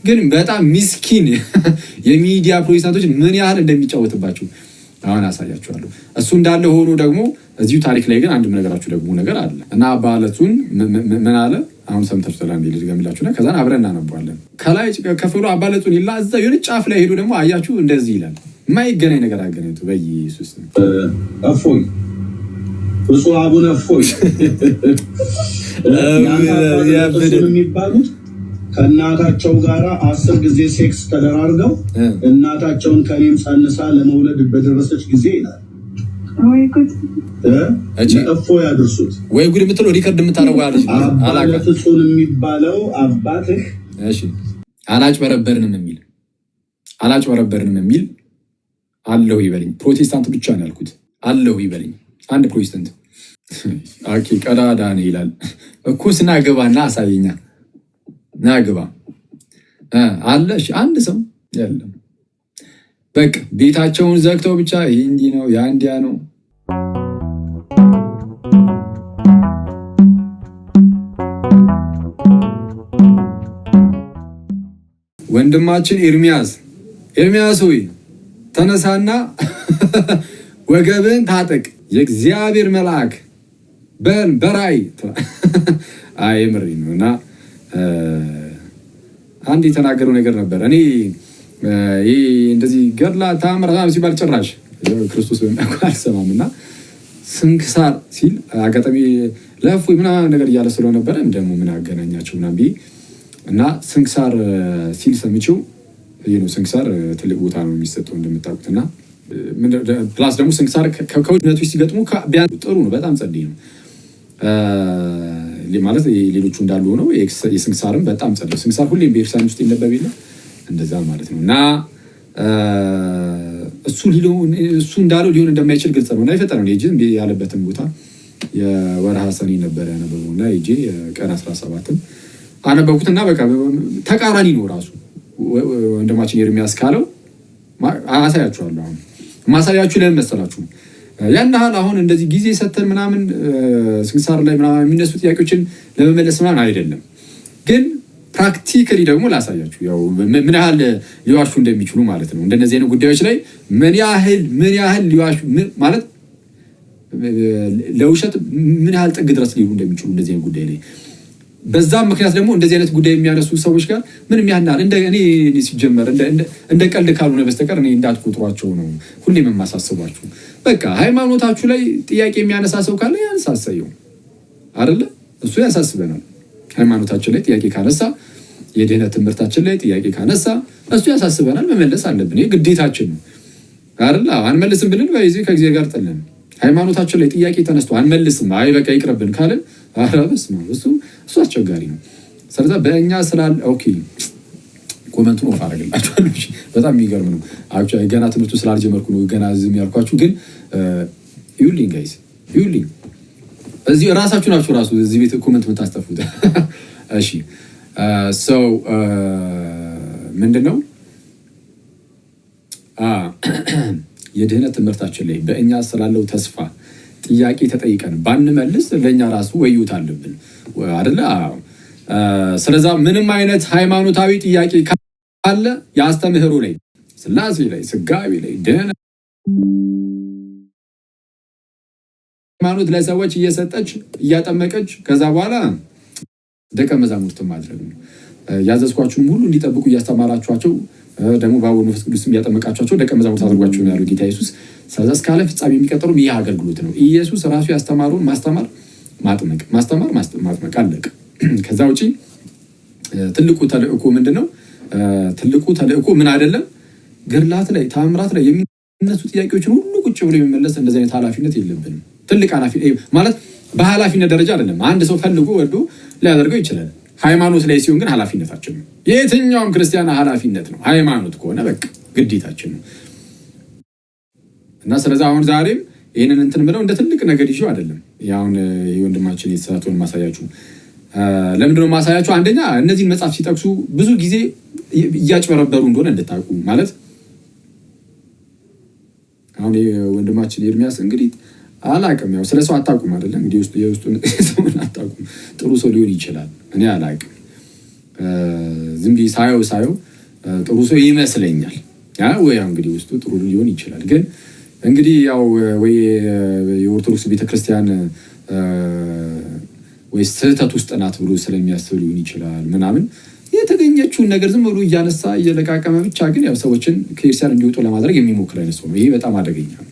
ግን በጣም ሚስኪን የሚዲያ ፕሮቴስታንቶች ምን ያህል እንደሚጫወትባችሁ አሁን አሳያችኋለሁ። እሱ እንዳለ ሆኖ ደግሞ እዚሁ ታሪክ ላይ ግን አንድ ነገራችሁ ደግሞ ነገር አለ እና አባ ለቱን ምን አለ? አሁን ሰምታችሁ ተላንዴ ልድገምላችሁና ከዛን አብረን እናነባዋለን። ከላይ ከፍሎ አባ ለቱን ይላ እዛ የሆነ ጫፍ ላይ ሄዱ ደግሞ አያችሁ እንደዚህ ይላል። የማይገናኝ ነገር አገናኝቱ በኢየሱስ እፎይ ብፁዕ አቡነ እፎይ የሚባሉት ከእናታቸው ጋር 10 ጊዜ ሴክስ ተደራርገው እናታቸውን ከኔም ጸንሳ ለመውለድ በደረሰች ጊዜ ይላል። እፎይ ያድርሱት ወይ ጉድ የምትለው ሪከርድ የምታደርገው አለች አላቀ ፍጹም የሚባለው አባትህ አላጭበረበርንም የሚል አለው ይበልኝ። ፕሮቴስታንት ብቻ ነው ያልኩት። አለው ይበልኝ አንድ ፕሮቴስታንት። ኦኬ ቀዳዳ ነው ይላል እኮ ስናገባና አሳየኛ ናግባ አለ። እሺ አንድ ሰው የለም። በቃ ቤታቸውን ዘግተው ብቻ ይሄ እንዲህ ነው ያ እንዲያ ነው። ወንድማችን ኤርሚያስ ሆይ ተነሳና ወገብን ታጠቅ፣ የእግዚአብሔር መልአክ በራእይ ምሪ ነው እና አንድ የተናገረው ነገር ነበር። እኔ ይሄ እንደዚህ ገድላ ታምራት ሲባል ጭራሽ ክርስቶስ አልሰማም እና ስንክሳር ሲል አጋጣሚ ለእፎይ ምናምን ነገር እያለ ስለነበረ ደግሞ ምን አገናኛቸው ምናምን ብዬ እና ስንክሳር ሲል ሰምቼው ስንክሳር ትልቅ ቦታ ነው የሚሰጠው እንደምታውቁት እና ፕላስ ደግሞ ስንክሳር ከውድነቱ ሲገጥሙ ቢያንስ ጥሩ ነው፣ በጣም ጸልይ ነው ማለት ሌሎቹ እንዳሉ ሆነው የስንክሳርም በጣም ጸልይ። ስንክሳር ሁሌም በኤርሳን ውስጥ ይነበብ የለ እንደዛ ማለት ነው እና እሱ እንዳለው ሊሆን እንደማይችል ግልጽ ነው እና የፈጠረው ሄጅ ያለበትን ቦታ የወርሃ ሰኔ ነበረ ያነበበው እና ሄጄ ቀን 17ን አነበብኩት እና በቃ ተቃራኒ ነው ራሱ ወንድማችን ኤርሚያስ ካለው አሳያችኋለሁ። አሁን ማሳያችሁ ለምን መሰላችሁ? ያን ያህል አሁን እንደዚህ ጊዜ ሰተን ምናምን ስንክሳር ላይ ምናምን የሚነሱ ጥያቄዎችን ለመመለስ ምናምን አይደለም፣ ግን ፕራክቲካሊ ደግሞ ላሳያችሁ ያው ምን ያህል ሊዋሹ እንደሚችሉ ማለት ነው። እንደነዚህ አይነት ጉዳዮች ላይ ምን ያህል ሊዋሹ ማለት ለውሸት ምን ያህል ጥግ ድረስ ሊሉ እንደሚችሉ እንደዚህ አይነት ጉዳይ ላይ በዛም ምክንያት ደግሞ እንደዚህ አይነት ጉዳይ የሚያነሱ ሰዎች ጋር ምንም ያህል እኔ ሲጀመር እንደ ቀልድ ካልሆነ በስተቀር እኔ እንዳትቆጥሯቸው ነው ሁሌም የማሳስባችሁ። በቃ ሃይማኖታችሁ ላይ ጥያቄ የሚያነሳ ሰው ካለ ያንሳሰየው አይደለ? እሱ ያሳስበናል። ሃይማኖታችን ላይ ጥያቄ ካነሳ፣ የድህነት ትምህርታችን ላይ ጥያቄ ካነሳ እሱ ያሳስበናል። መመለስ አለብን። ይሄ ግዴታችን ነው አይደለ? አንመልስም ብለን በዚህ ከጊዜ ጋር ጠለን ሃይማኖታችን ላይ ጥያቄ ተነስቶ አንመልስም፣ አይ በቃ ይቅርብን ካለን አራበስ ነው እሱ አስቸጋሪ ነው። ስለዚህ በእኛ ስላል ኦኬ ኮመንቱን ኦፍ አደረግላችኋለሁ። በጣም የሚገርም ነው። አክቹዋሊ ገና ትምህርቱ ስላልጀመርኩ ነው ገና ዝም ያልኳችሁ። ግን ይውልኝ ጋይስ ይውልኝ እዚህ ራሳችሁ ናችሁ ራሱ እዚህ ቤት ኮመንት የምታስጠፉት። እሺ ሰው ምንድነው የድህነት ትምህርታችን ላይ በእኛ ስላለው ተስፋ ጥያቄ ተጠይቀን ባንመልስ ለእኛ ራሱ ወዩት አለብን አይደለ? ስለዛ ምንም አይነት ሃይማኖታዊ ጥያቄ ካለ የአስተምህሮ ላይ ስላሴ ላይ ስጋዊ ላይ ድህነት ሃይማኖት ለሰዎች እየሰጠች እያጠመቀች ከዛ በኋላ ደቀ መዛሙርት ማድረግ ነው። ያዘዝኳችሁም ሁሉ እንዲጠብቁ እያስተማራችኋቸው ደግሞ በአቡነ መንፈስ ቅዱስ እያጠመቃችኋቸው ደቀ መዛሙርት አድርጓቸው ነው ያለው ጌታ ኢየሱስ። ስለዛ እስከ ዓለም ፍጻሜ የሚቀጥለው ይህ አገልግሎት ነው። ኢየሱስ ራሱ ያስተማሩን ማስተማር፣ ማጥመቅ አለቀ። ከዛ ውጪ ትልቁ ተልእኮ ምንድነው? ትልቁ ተልእኮ ምን አይደለም። ገድላት ላይ ታምራት ላይ የሚነሱ ጥያቄዎችን ሁሉ ቁጭ ብሎ የሚመለስ እንደዚህ አይነት ኃላፊነት የለብንም። ትልቅ ኃላፊነት ማለት በኃላፊነት ደረጃ አይደለም። አንድ ሰው ፈልጎ ወዶ ሊያደርገው ይችላል። ሃይማኖት ላይ ሲሆን ግን ኃላፊነታችን ነው። የትኛውም ክርስቲያን ኃላፊነት ነው። ሃይማኖት ከሆነ በቃ ግዴታችን ነው እና ስለዚህ አሁን ዛሬም ይህንን እንትን ብለው እንደ ትልቅ ነገር ይዤው አይደለም። አሁን የወንድማችን የተሰራውን ማሳያችሁ ለምንድነው ማሳያችሁ? አንደኛ እነዚህን መጽሐፍ ሲጠቅሱ ብዙ ጊዜ እያጭበረበሩ እንደሆነ እንድታውቁ ማለት አሁን ወንድማችን ኤርሚያስ እንግዲህ አላቅም፣ ያው ስለ ሰው አታውቁም አይደለም እንግዲህ የውስጡን ሰውን አታውቁም። ጥሩ ሰው ሊሆን ይችላል፣ እኔ አላቅም። ዝም ብዬ ሳየው ጥሩ ሰው ይመስለኛል። ወይ እንግዲህ ውስጡ ጥሩ ሊሆን ይችላል። ግን እንግዲህ ያው ወይ የኦርቶዶክስ ቤተክርስቲያን ወይ ስህተት ውስጥ ናት ብሎ ስለሚያስብ ሊሆን ይችላል ምናምን የተገኘችውን ነገር ዝም ብሎ እያነሳ እየለቃቀመ ብቻ ግን ያው ሰዎችን ከክርስቲያን እንዲወጡ ለማድረግ የሚሞክር አይነት ሰው ነው። ይሄ በጣም አደገኛ ነው።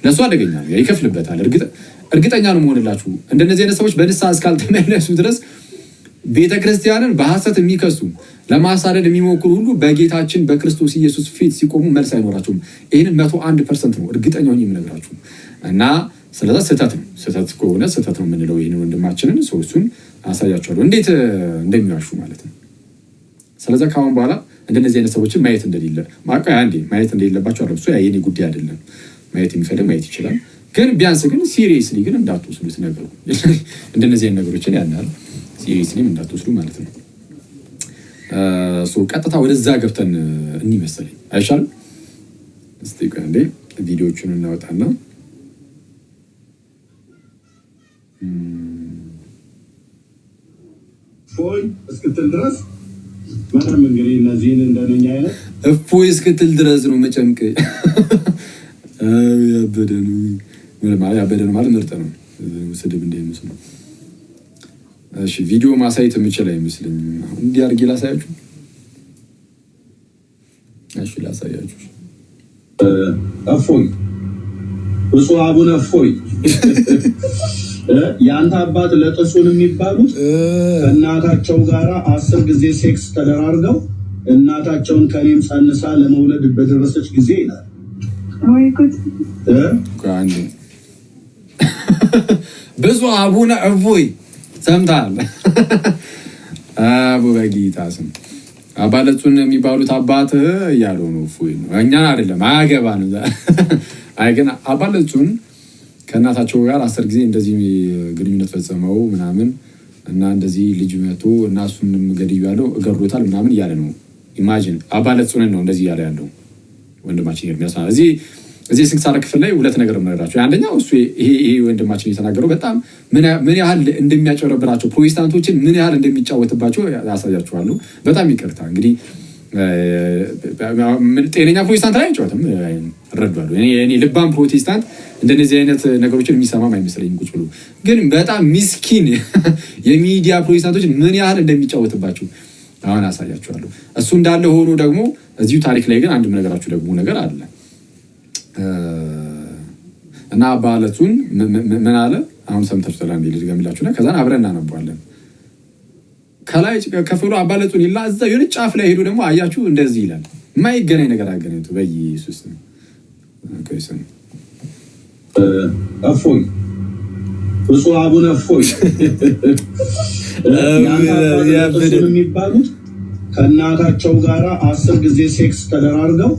ለእሱ አደገኛ ነው። ይከፍልበታል። እርግጠኛ ነው መሆንላችሁ እንደነዚህ አይነት ሰዎች በንስሐ እስካልተመለሱ ድረስ ቤተክርስቲያንን በሐሰት የሚከሱ ለማሳደድ የሚሞክሩ ሁሉ በጌታችን በክርስቶስ ኢየሱስ ፊት ሲቆሙ መልስ አይኖራቸውም። ይህንን 101% ነው እርግጠኛ ሆኜ የምነግራችሁ እና ስለዛ ስህተት ነው። ስህተት ከሆነ ስህተት ነው የምንለው ይህን ወንድማችንን እሱን አሳያችኋለሁ እንዴት እንደሚዋሹ ማለት ነው። ስለዛ ከአሁን በኋላ እንደነዚህ አይነት ሰዎችን ማየት እንደሌለ ማየት እንደሌለባቸው አረብሶ የኔ ጉዳይ አይደለም። ማየት የሚፈልግ ማየት ይችላል። ግን ቢያንስ ግን ሲሪየስሊ ግን እንዳትወስዱት ነገሩ እንደነዚህ አይነት ነገሮችን ያናል ሲሪየስሊም እንዳትወስዱ ማለት ነው። ቀጥታ ወደዛ ገብተን እንይመሰለኝ አይሻልም? እስቲ ቀንዴ ቪዲዮቹን እናወጣና ፎይ እስክትል ድረስ ምንም እንግዲህ እነዚህን እንደነኛ አይነት እፎይ እስክትል ድረስ ነው መጨምቅ። ያበደ ነው ማለት ምርጥ ነው። ስድብ እንዳይመስል ነው። እሺ ቪዲዮ ማሳየት የምችል አይመስለኝም። እንዲህ አድርጌ ላሳያችሁ። እሺ ላሳያችሁ። እፎይ ብፁዕ አቡነ እፎይ የአንተ አባት ለጥሱን የሚባሉት ከእናታቸው ጋር 10 ጊዜ ሴክስ ተደራርገው እናታቸውን ከኔም ጸንሳ ለመውለድ በደረሰች ጊዜ ይላል። ብፁዕ አቡነ እፎይ ሰምተሃል? አቡ በጌታ ስም አባ ለጥሱን የሚባሉት አባትህ እያለው ነው። እፎይ ነው እኛን አይደለም አያገባንም። አይ ግን አባ ለጥሱን ከእናታቸው ጋር 10 ጊዜ እንደዚህ ግንኙነት ፈጽመው ምናምን እና እንደዚህ ልጅ መቶ እና እሱንም ገድያለሁ እገድሎታል ምናምን እያለ ነው። ኢማጂን አባ ለጥሱን ነው እንደዚህ እያለ ያለው ወንድማችን ኤርሚያስ። እዚህ ስንክሳር ክፍል ላይ ሁለት ነገር የምነግራቸው፣ አንደኛው እሱ ይሄ ወንድማችን የተናገረው በጣም ምን ያህል እንደሚያጨረብራቸው ፕሮቴስታንቶችን ምን ያህል እንደሚጫወትባቸው ያሳያችኋለሁ። በጣም ይቅርታ እንግዲህ ጤነኛ ፕሮቴስታንት ላይ አይጫወትም እረዳለሁ። እኔ ልባም ፕሮቴስታንት እንደነዚህ አይነት ነገሮችን የሚሰማም አይመስለኝም። ቁጭ ብሎ ግን በጣም ሚስኪን የሚዲያ ፕሮቴስታንቶች ምን ያህል እንደሚጫወትባቸው አሁን አሳያችኋለሁ። እሱ እንዳለ ሆኖ ደግሞ እዚሁ ታሪክ ላይ ግን አንድ ነገራችሁ ደግሞ ነገር አለ እና አባ ለጥሱን ምን አለ አሁን ሰምታችሁ ተላንዴ ልድገምላችሁና ከዛን አብረን እናነባዋለን። ከላይ ከፍሎ አባ ለጥሱን ይላ እዛ የሆነ ጫፍ ላይ ሄዶ ደግሞ አያችሁ እንደዚህ ይላል። የማይገናኝ ነገር አገናኝቶ በኢየሱስ ነው። እፎይ ብፁዕ አቡነ እፎይ የሚባሉት ከእናታቸው ጋር 10 ጊዜ ሴክስ ተደራርገው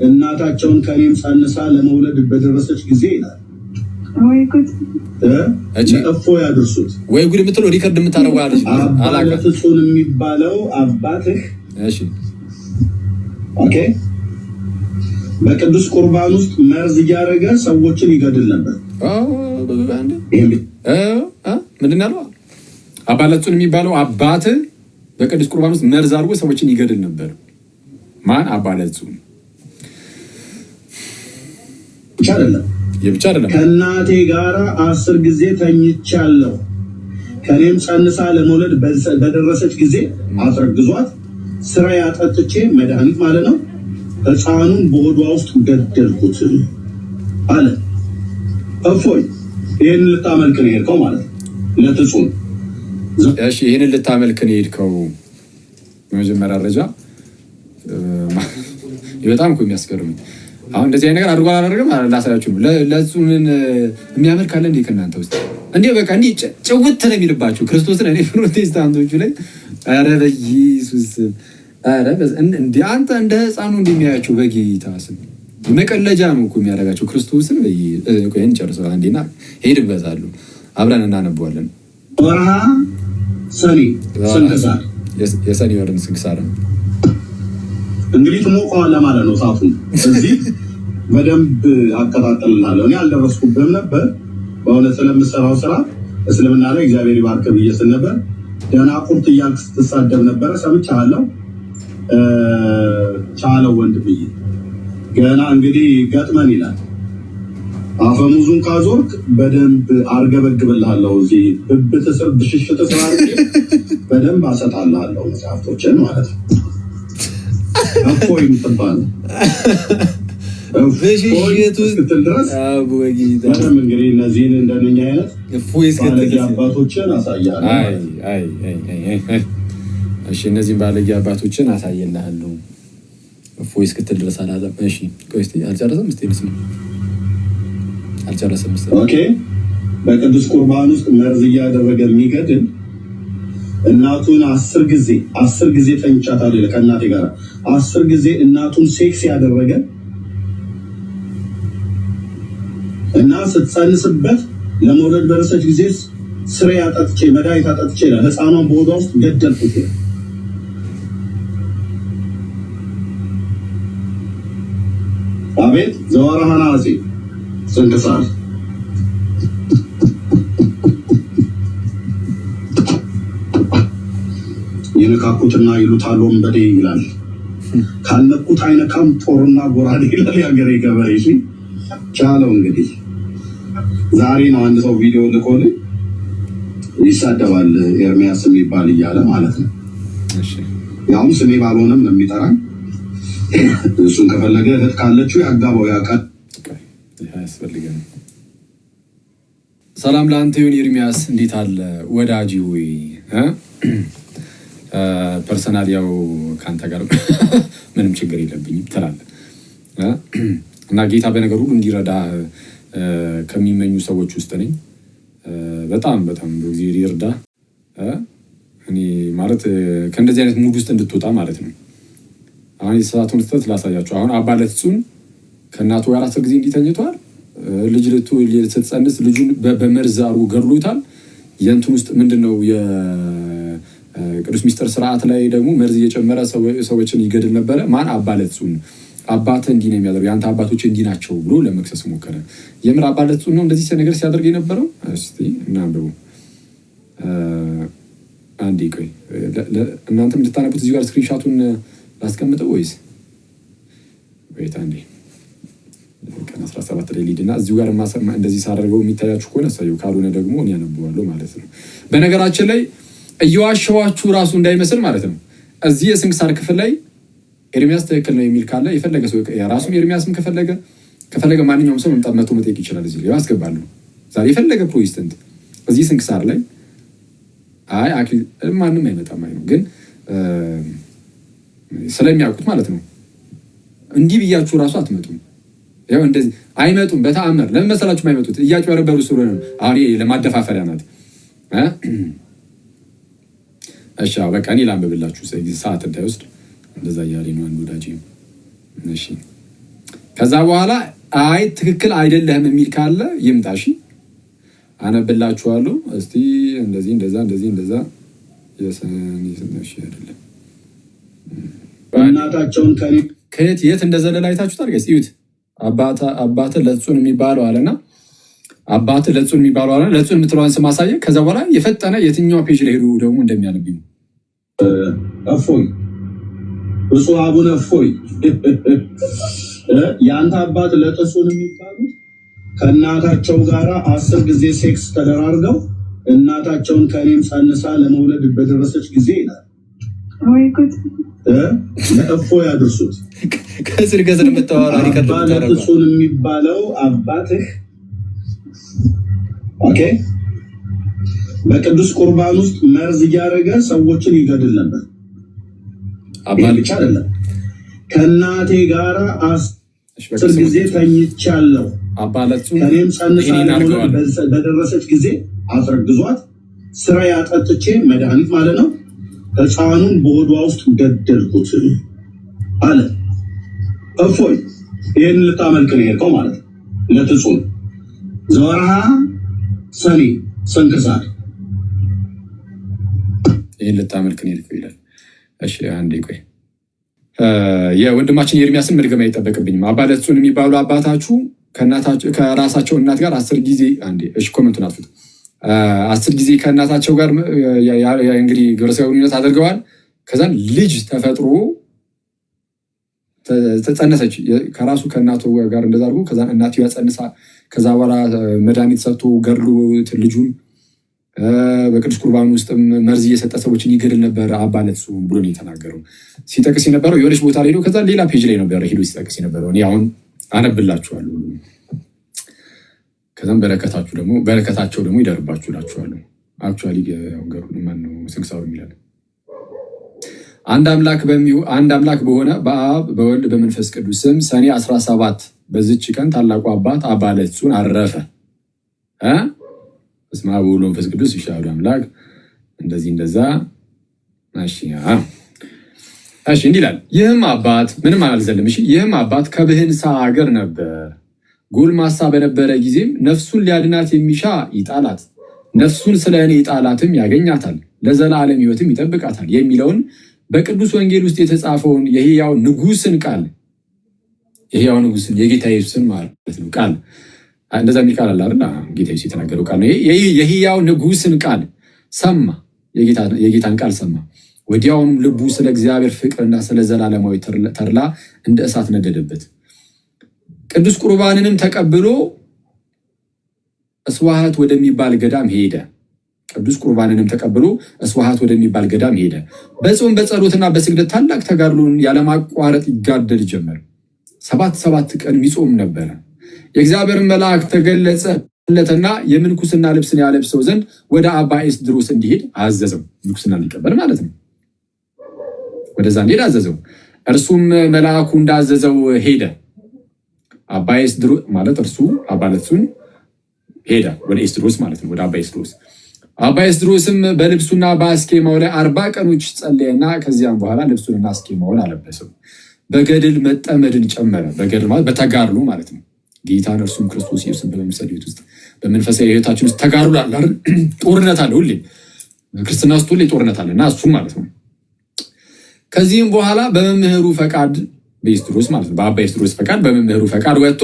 እናታቸውን ከኔም ጸንሳ ለመውለድ በደረሰች ጊዜ ይላል። እፎይ ያድርሱት ወይ ጉድ የምትለው ሪከርድ የምታደርገው አለች። አባ ለጥሱን የሚባለው አባትህ ኦኬ በቅዱስ ቁርባን ውስጥ መርዝ እያደረገ ሰዎችን ይገድል ነበር። ምንድን ያለው አባ ለጥሱን የሚባለው አባትህ በቅዱስ ቁርባን ውስጥ መርዝ አድርጎ ሰዎችን ይገድል ነበር። ማን? አባ ለጥሱን ብቻ አይደለም ከእናቴ ጋር 10 ጊዜ ተኝቻለሁ፣ ከኔም ጸንሳ ለመውለድ በደረሰች ጊዜ አስረግዟት ስራ ያጠጥቼ መድኃኒት ማለት ነው ሕፃኑን በሆዷ ውስጥ ገደልኩት አለ። እፎይ ይህን ልታመልክ ነው የሄድከው ማለት ለጥሱን። እሺ ይህንን ልታመልክ ነው የሄድከው። በመጀመሪያ ደረጃ በጣም እኮ የሚያስገርመኝ አሁን እንደዚህ አይነት ነገር አድርጎ አላደረገም ላሳያችሁ ነው። ለጥሱንን የሚያመልክ አለ እንዴ ከእናንተ ውስጥ? እንዴ በቃ እንዴ ጭውት ነው የሚልባችሁ ክርስቶስን። እኔ ፕሮቴስታንቶቹ ላይ ኧረ በኢየሱስ ኧረ እንዴ አንተ እንደ ህፃኑ እንደሚያያቸው በጌታ ስም መቀለጃ ነው እኮ የሚያደርጋቸው ክርስቶስን። ቆይን ጨርሰው አንዴና ሄድበታሉ አብረን እናነበዋለን። ወርሃ ሰኔ ስንክሳር የሰኔ ወርን ስንክሳር ነው እንግዲህ ትሞቀዋለህ ማለት ነው። ሰዓቱን እዚህ በደንብ አቀጣጥልናለሁ። እኔ አልደረስኩብህም ነበር በእውነት ስለምሰራው ስራ እስልምና ላይ እግዚአብሔር ይባርክ ብዬ ስል ነበር። ደናቁርት እያልክ ስትሳደብ ነበረ፣ ሰምቻለሁ። ቻለው ወንድምዬ፣ ገና እንግዲህ ገጥመን ይላል። አፈሙዙን ካዞርክ በደንብ አርገበግብልሃለሁ። እዚህ ብብት ስር ብሽሽት ስር አድርጌ በደንብ አሰጣልሃለሁ መጽሐፍቶችን ማለት ነው። እፎይ የምትባል እስክትል ድረስ በደንብ እንግዲህ እነዚህን እንደነኛ አይነት ባለጌ አባቶችን አሳያለሁ። እሺ እነዚህን ባለጌ አባቶችን አሳየልሃለሁ። እፎይ እስክትል ድረስ አላለም። እሺ ቆይ እስኪ አልጨረሰም። ኦኬ። በቅዱስ ቁርባን ውስጥ መርዝ እያደረገ የሚገድል እናቱን 10 ጊዜ ተኝቻታለሁ ከእናቴ ጋር 10 ጊዜ እናቱን ሴክስ ያደረገ እና ስትጸንስበት ለመውለድ በረሰች ጊዜ ስሬ አጠጥቼ መድኃኒት አጠጥቼ ህፃኗን በሆዷ ውስጥ ገደልኩት። አቤት ዘወርሃ ነሐሴ ስንክሳር የነካኩትና ይሉታል ወንበዴ ይላል። ካልነኩት አይነካም ጦርና ጎራዴ ይላል የሀገሬ ገበሬ። ቻለው እንግዲህ ዛሬ ነው አንድ ሰው ቪዲዮ ልኮልኝ ይሳደባል ኤርሚያስ የሚባል እያለ ማለት ነው። ያውም ስሜ ባልሆነም ነው የሚጠራኝ። እሱን ከፈለገ እህት ካለችው ያጋባው ያውቃል። ሰላም ለአንተ ይሁን ኤርሚያስ፣ እንዴት አለ ወዳጅ? ወይ ፐርሰናል ያው ከአንተ ጋር ምንም ችግር የለብኝም ትላለህ እና ጌታ በነገር ሁሉ እንዲረዳ ከሚመኙ ሰዎች ውስጥ ነኝ። በጣም ጊዜ ይርዳ። እኔ ማለት ከእንደዚህ አይነት ሙድ ውስጥ እንድትወጣ ማለት ነው። አሁን የሰዓቱን ስህተት ላሳያችሁ። አሁን አባ ለትጹን ከእናቱ ጋር 10 ጊዜ እንዲተኝቷል። ልጅ ስትጸንስ ልጁን በመርዝ አድርጎ ገድሎታል። የእንትን ውስጥ ምንድነው የቅዱስ ሚስጥር ስርዓት ላይ ደግሞ መርዝ እየጨመረ ሰዎችን ይገድል ነበረ። ማን? አባ ለትጹን። አባትህ እንዲህ ነው የሚያደርገው፣ የአንተ አባቶች እንዲህ ናቸው ብሎ ለመክሰስ ሞከረ። የምር አባ ለትጹን ነው እንደዚህ ነገር ሲያደርግ የነበረው? እስቲ እናንብቡ። አንዴ ቆይ እናንተም እንድታነቡት እዚህ ጋር ስክሪንሻቱን ላስቀምጠው ወይስ ወይታ? አንዴ ቀን 17 ላይ ሊድና እዚሁ ጋር እንደዚህ ሳደርገው የሚታያችሁ ከሆነ ሳየው፣ ካልሆነ ደግሞ እኔ ያነበዋለሁ ማለት ነው። በነገራችን ላይ እየዋሸዋችሁ ራሱ እንዳይመስል ማለት ነው። እዚህ የስንክሳር ክፍል ላይ ኤርሚያስ ትክክል ነው የሚል ካለ የፈለገ ሰው የራሱም ኤርሚያስም ከፈለገ ማንኛውም ሰው መጥቶ መጠየቅ ይችላል። እዚህ ላይ አስገባለሁ። ዛሬ የፈለገ ፕሮቴስታንት እዚህ ስንክሳር ላይ ማንም አይመጣም ነው፣ ግን ስለሚያውቁት ማለት ነው። እንዲህ ብያችሁ ራሱ አትመጡም። ያው እንደዚህ አይመጡም በተአምር። ለምን መሰላችሁ አይመጡት? እያጭበረበሩ ስለሆነ ነው። አሁን ለማደፋፈሪያ ናት። እሺ በቃ እኔ ላንብብላችሁ ሰዓት እንዳይወስድ እንደዛ እያለኝ ነው አንድ ወዳጅ። እሺ ከዛ በኋላ ትክክል አይደለህም የሚል ካለ ይምጣ። እሺ አነብላችኋለሁ። እስቲ እንደዚህ እንደዛ የሰነሽ አይደለም እናታቸውን ከየት የት እንደዘለለ አይታችሁታል? ገስ ይዩት። አባትህ ለትጹን የሚባለው አለና አባትህ ለትጹን የሚባለው አለና ለትጹን የምትለዋን ስም አሳየ። ከዛ በኋላ የፈጠነ የትኛው ፔጅ ላይ ሄዱ ደግሞ እንደሚያነብኝ እፎይ ብፁዕ አቡነ እፎይ የአንተ አባት ለትጹን የሚባሉት ከእናታቸው ጋር 10 ጊዜ ሴክስ ተደራርገው እናታቸውን ከኔም ጸንሳ ለመውለድ በደረሰች ጊዜ ይላል። ለእፎይ ያድርሱት። ከስር የምታወራ ለትጹን የሚባለው አባትህ ኦኬ በቅዱስ ቁርባን ውስጥ መርዝ እያደረገ ሰዎችን ይገድል ነበር። ይህ ብቻ አይደለም፣ ከእናቴ ጋር 10 ጊዜ ተኝቻለሁ፣ ከኔም ጸንሳ ለመውለድ በደረሰች ጊዜ አስረግዟት ስራ ያጠጥቼ መድኃኒት ማለት ነው ሕፃኑን በሆዷ ውስጥ ገደልኩት አለ። እፎይ ይህን ልታመልክ ነው የሄድከው ማለት ነው። ለትጹን ዘወርሃ ሰኔ ስንክሳር ይህን ልታመልክ ነው የሄድከው ይላል። እሺ አንዴ ቆይ፣ የወንድማችን የኤርሚያስን መድገም አይጠበቅብኝም። አባ ለትጹን የሚባሉ አባታችሁ ከራሳቸው እናት ጋር 10 ጊዜ አንዴ። እሺ ኮመንቱን አጥፉት። 10 ጊዜ ከእናታቸው ጋር እንግዲህ ግብረ ሥጋ ግንኙነት አድርገዋል። ከዛን ልጅ ተፈጥሮ ተጸነሰች ከራሱ ከእናቱ ጋር እንደዛ አድርጎ ከዛን እናትየዋ ጸንሳ ከዛ በኋላ መድኃኒት ሰጥቶ ገድሎ ልጁን በቅዱስ ቁርባን ውስጥም መርዝ እየሰጠ ሰዎችን ይገድል ነበር አባ ለትጹ ብሎ ነው የተናገረው። ሲጠቅስ የነበረው የሆነች ቦታ ላይ ነው። ከዛ ሌላ ፔጅ ላይ ነበር ሄዶ ሲጠቅስ የነበረው። እኔ አሁን አነብላችኋለሁ። ከዛም በረከታቸው ደግሞ ይደርባችሁ እላችኋለሁ። አክቹዋሊ ገሩን ማነው ስንክሳሩ የሚላል አንድ አምላክ በሆነ በአብ በወልድ በመንፈስ ቅዱስ ስም ሰኔ 17 በዚች ቀን ታላቁ አባት አባ ለትጹን አረፈ። በስመ አብ ወወልድ ወመንፈስ ቅዱስ ይሻሉ አምላክ እንደዛ። እሺ እንዲህ ይላል። ይህም አባት ምንም አላልዘለም። እሺ ይህም አባት ከብህንሳ ሀገር ነበር። ጎልማሳ በነበረ ጊዜም ነፍሱን ሊያድናት የሚሻ ይጣላት፣ ነፍሱን ስለ እኔ ይጣላትም ያገኛታል፣ ለዘላለም ሕይወትም ይጠብቃታል የሚለውን በቅዱስ ወንጌል ውስጥ የተጻፈውን የሕያው ንጉሥን ቃል የጌታ ኢየሱስን ማለት ነው ቃል እንደዛ የሚል ቃል አለ አይደል? ጌታ ኢየሱስ የተናገረው ቃል ነው። የሕያው ንጉሥን ቃል ሰማ፣ የጌታን ቃል ሰማ። ወዲያውንም ልቡ ስለ እግዚአብሔር ፍቅርና ስለ ዘላለማዊ ተድላ እንደ እሳት ነደደበት። ቅዱስ ቁርባንንም ተቀብሎ እስዋሃት ወደሚባል ገዳም ሄደ። በጾም በጸሎትና በስግደት ታላቅ ተጋድሎን ያለማቋረጥ ይጋደል ጀመር። 7 ቀን ይጾም ነበረ። የእግዚአብሔር መልአክ ተገለጸለትና የምንኩስና ልብስን ያለብሰው ዘንድ ወደ አባ ኤስድሮስ እንዲሄድ አዘዘው። ምንኩስና ሊቀበል ማለት ነው። ወደዛ እንዲሄድ አዘዘው። እርሱም መልአኩ እንዳዘዘው ሄደ። አባ ኤስድሮስ ማለት እርሱ አባ ለትጹን ሄደ ወደ ኤስድሮስ ማለት ነው፣ ወደ አባ ኤስድሮስ። አባ ኤስድሮስም በልብሱና በአስኬማው ላይ 40 ቀኖች ጸለየና ከዚያም በኋላ ልብሱንና አስኬማውን አለበሰው። በገድል መጠመድን ጨመረ። በገድል ማለት በተጋድሎ ማለት ነው። ጌታን እርሱም ክርስቶስ ኢየሱስን በመምሰል ሕይወት ውስጥ በመንፈሳዊ ሕይወታችን ውስጥ ተጋድሎ አለ አይደል? ጦርነት አለ። ሁሌ ክርስትና ውስጥ ሁሌ ጦርነት አለ እና እሱም ማለት ነው። ከዚህም በኋላ በመምህሩ ፈቃድ በኤስድሮስ ማለት ነው፣ በአባ ኤስድሮስ ፈቃድ በመምህሩ ፈቃድ ወጥቶ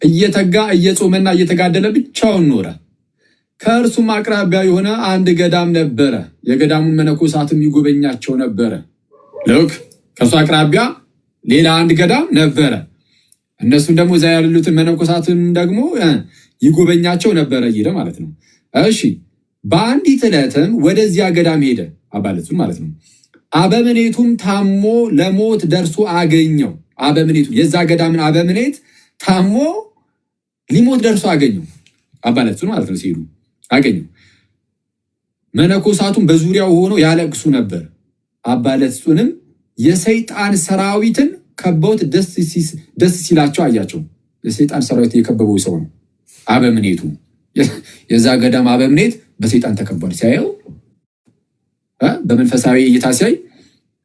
እየተጋ እየጾመና እየተጋደለ ብቻውን ኖረ። ከእርሱም አቅራቢያ የሆነ አንድ ገዳም ነበረ። የገዳሙን መነኮሳትም ይጎበኛቸው ነበረ። ልክ ከእርሱ አቅራቢያ ሌላ አንድ ገዳም ነበረ። እነሱም ደግሞ እዛ ያሉትን መነኮሳትም ደግሞ ይጎበኛቸው ነበረ ይለ ማለት ነው። እሺ በአንዲት ዕለትም ወደዚያ ገዳም ሄደ፣ አባ ለትጹን ማለት ነው። አበምኔቱም ታሞ ለሞት ደርሶ አገኘው። አበምኔቱ የዛ ገዳምን አበምኔት ታሞ ሊሞት ደርሶ አገኘው፣ አባ ለትጹን ማለት ነው። ሲሄዱ አገኘው። መነኮሳቱም በዙሪያው ሆነው ያለቅሱ ነበር። አባ ለትጹንም የሰይጣን ሰራዊትን ከበውት ደስ ሲላቸው አያቸው። የሰይጣን ሰራዊት የከበበው ሰው ነው አበምኔቱ። የዛ ገዳም አበምኔት በሰይጣን ተከቧል። ሲያየው በመንፈሳዊ እይታ ሲያይ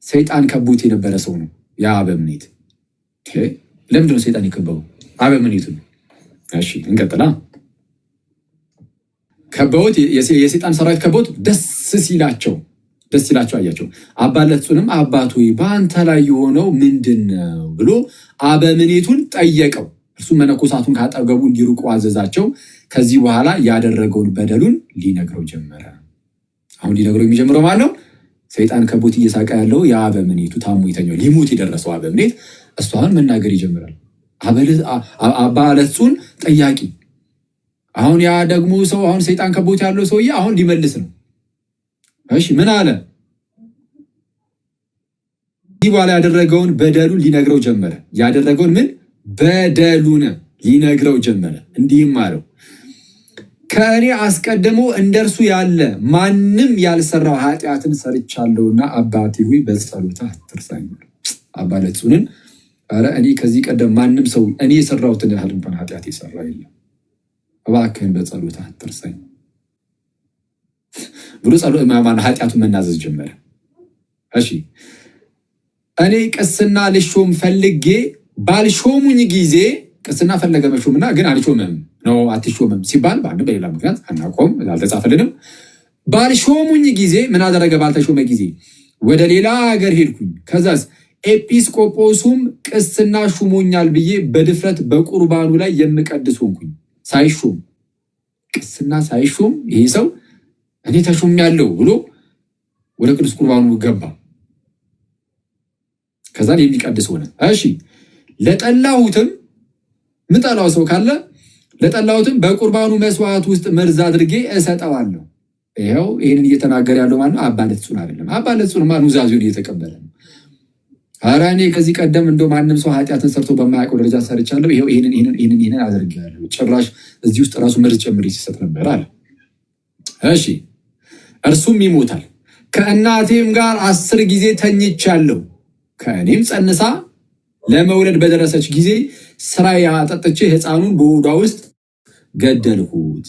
ሰይጣን ከቦት የነበረ ሰው ነው ያ አበምኔት። ለምንድን ነው ሰይጣን የከበበው? አበምኔቱ። እሺ እንቀጥላ። ከበውት የሰይጣን ሰራዊት ከበውት ደስ ሲላቸው አያቸው። አባ ለትጹንም አባት ሆይ በአንተ ላይ የሆነው ምንድን ነው ብሎ አበምኔቱን ጠየቀው። እርሱ መነኮሳቱን ካጠገቡ እንዲርቁ አዘዛቸው። ከዚህ በኋላ ያደረገውን በደሉን ሊነግረው ጀመረ። አሁን ሊነግረው የሚጀምረው ማለት ነው ሰይጣን ከቦት እየሳቀ ያለው የአበምኔቱ ታሞ የተኛው ሊሞት የደረሰው አበምኔት እሷን መናገር ይጀምራል። አባ ለትጹን ጠያቂ። አሁን ያ ደግሞ ሰው አሁን ሰይጣን ከቦት ያለው ሰውዬ አሁን ሊመልስ ነው። እሺ ምን አለ? ይህ በኋላ ያደረገውን በደሉን ሊነግረው ጀመረ። ያደረገውን ምን በደሉን ሊነግረው ጀመረ። እንዲህም አለው ከእኔ አስቀድሞ እንደርሱ ያለ ማንም ያልሰራው ኃጢአትን ሰርቻለሁና አባቴ ሆይ በጸሎትህ አትርሳኝ። አባ ለትጹንን ኧረ እኔ ከዚህ ቀደም ማንም ሰው እኔ የሰራሁትን ያህል እንኳን ኃጢአት የሰራ የለም፣ እባክህን በጸሎትህ አትርሳኝ ብሎ ኃጢአቱን መናዘዝ ጀመረ። እሺ እኔ ቅስና ልሾም ፈልጌ ባልሾሙኝ ጊዜ ቅስና ፈለገ መሾምና ግን አልሾምም ነው አትሾምም ሲባል በአንድ በሌላ ምክንያት አናቆም አልተጻፈልንም። ባልሾሙኝ ጊዜ ምን አደረገ? ባልተሾመ ጊዜ ወደ ሌላ ሀገር ሄድኩኝ። ከዛስ ኤጲስቆጶሱም ቅስና ሹሞኛል ብዬ በድፍረት በቁርባኑ ላይ የምቀድስ ሆንኩኝ። ሳይሾም ቅስና ሳይሾም ይሄ ሰው እኔ ተሾሜያለሁ ብሎ ወደ ቅዱስ ቁርባኑ ገባ። ከዛን የሚቀድስ ሆነ። እሺ ለጠላሁትም ምጠላው ሰው ካለ ለጠላሁትም በቁርባኑ መስዋዕት ውስጥ መርዝ አድርጌ እሰጠዋለሁ። ይኸው ይህንን እየተናገረ ያለው ማለት ነው። አባ ለትጹን አይደለም። አባ ለትጹን ኑዛዜውን እየተቀበለ ነው። ኧረ እኔ ከዚህ ቀደም እንደው ማንም ሰው ኃጢአትን ሰርቶ በማያውቀው ደረጃ ሰርቻለሁ፣ ይኸው ይህንን አድርጌያለሁ። ጭራሽ እዚህ ውስጥ ራሱ መርዝ ጨምሬ ሲሰጥ ነበር አለ። እሺ እርሱም ይሞታል። ከእናቴም ጋር 10 ጊዜ ተኝቻለሁ፣ ከእኔም ጸንሳ ለመውለድ በደረሰች ጊዜ ስራዬ አጠጥቼ ሕፃኑን በሆዷ ውስጥ ገደልሁት።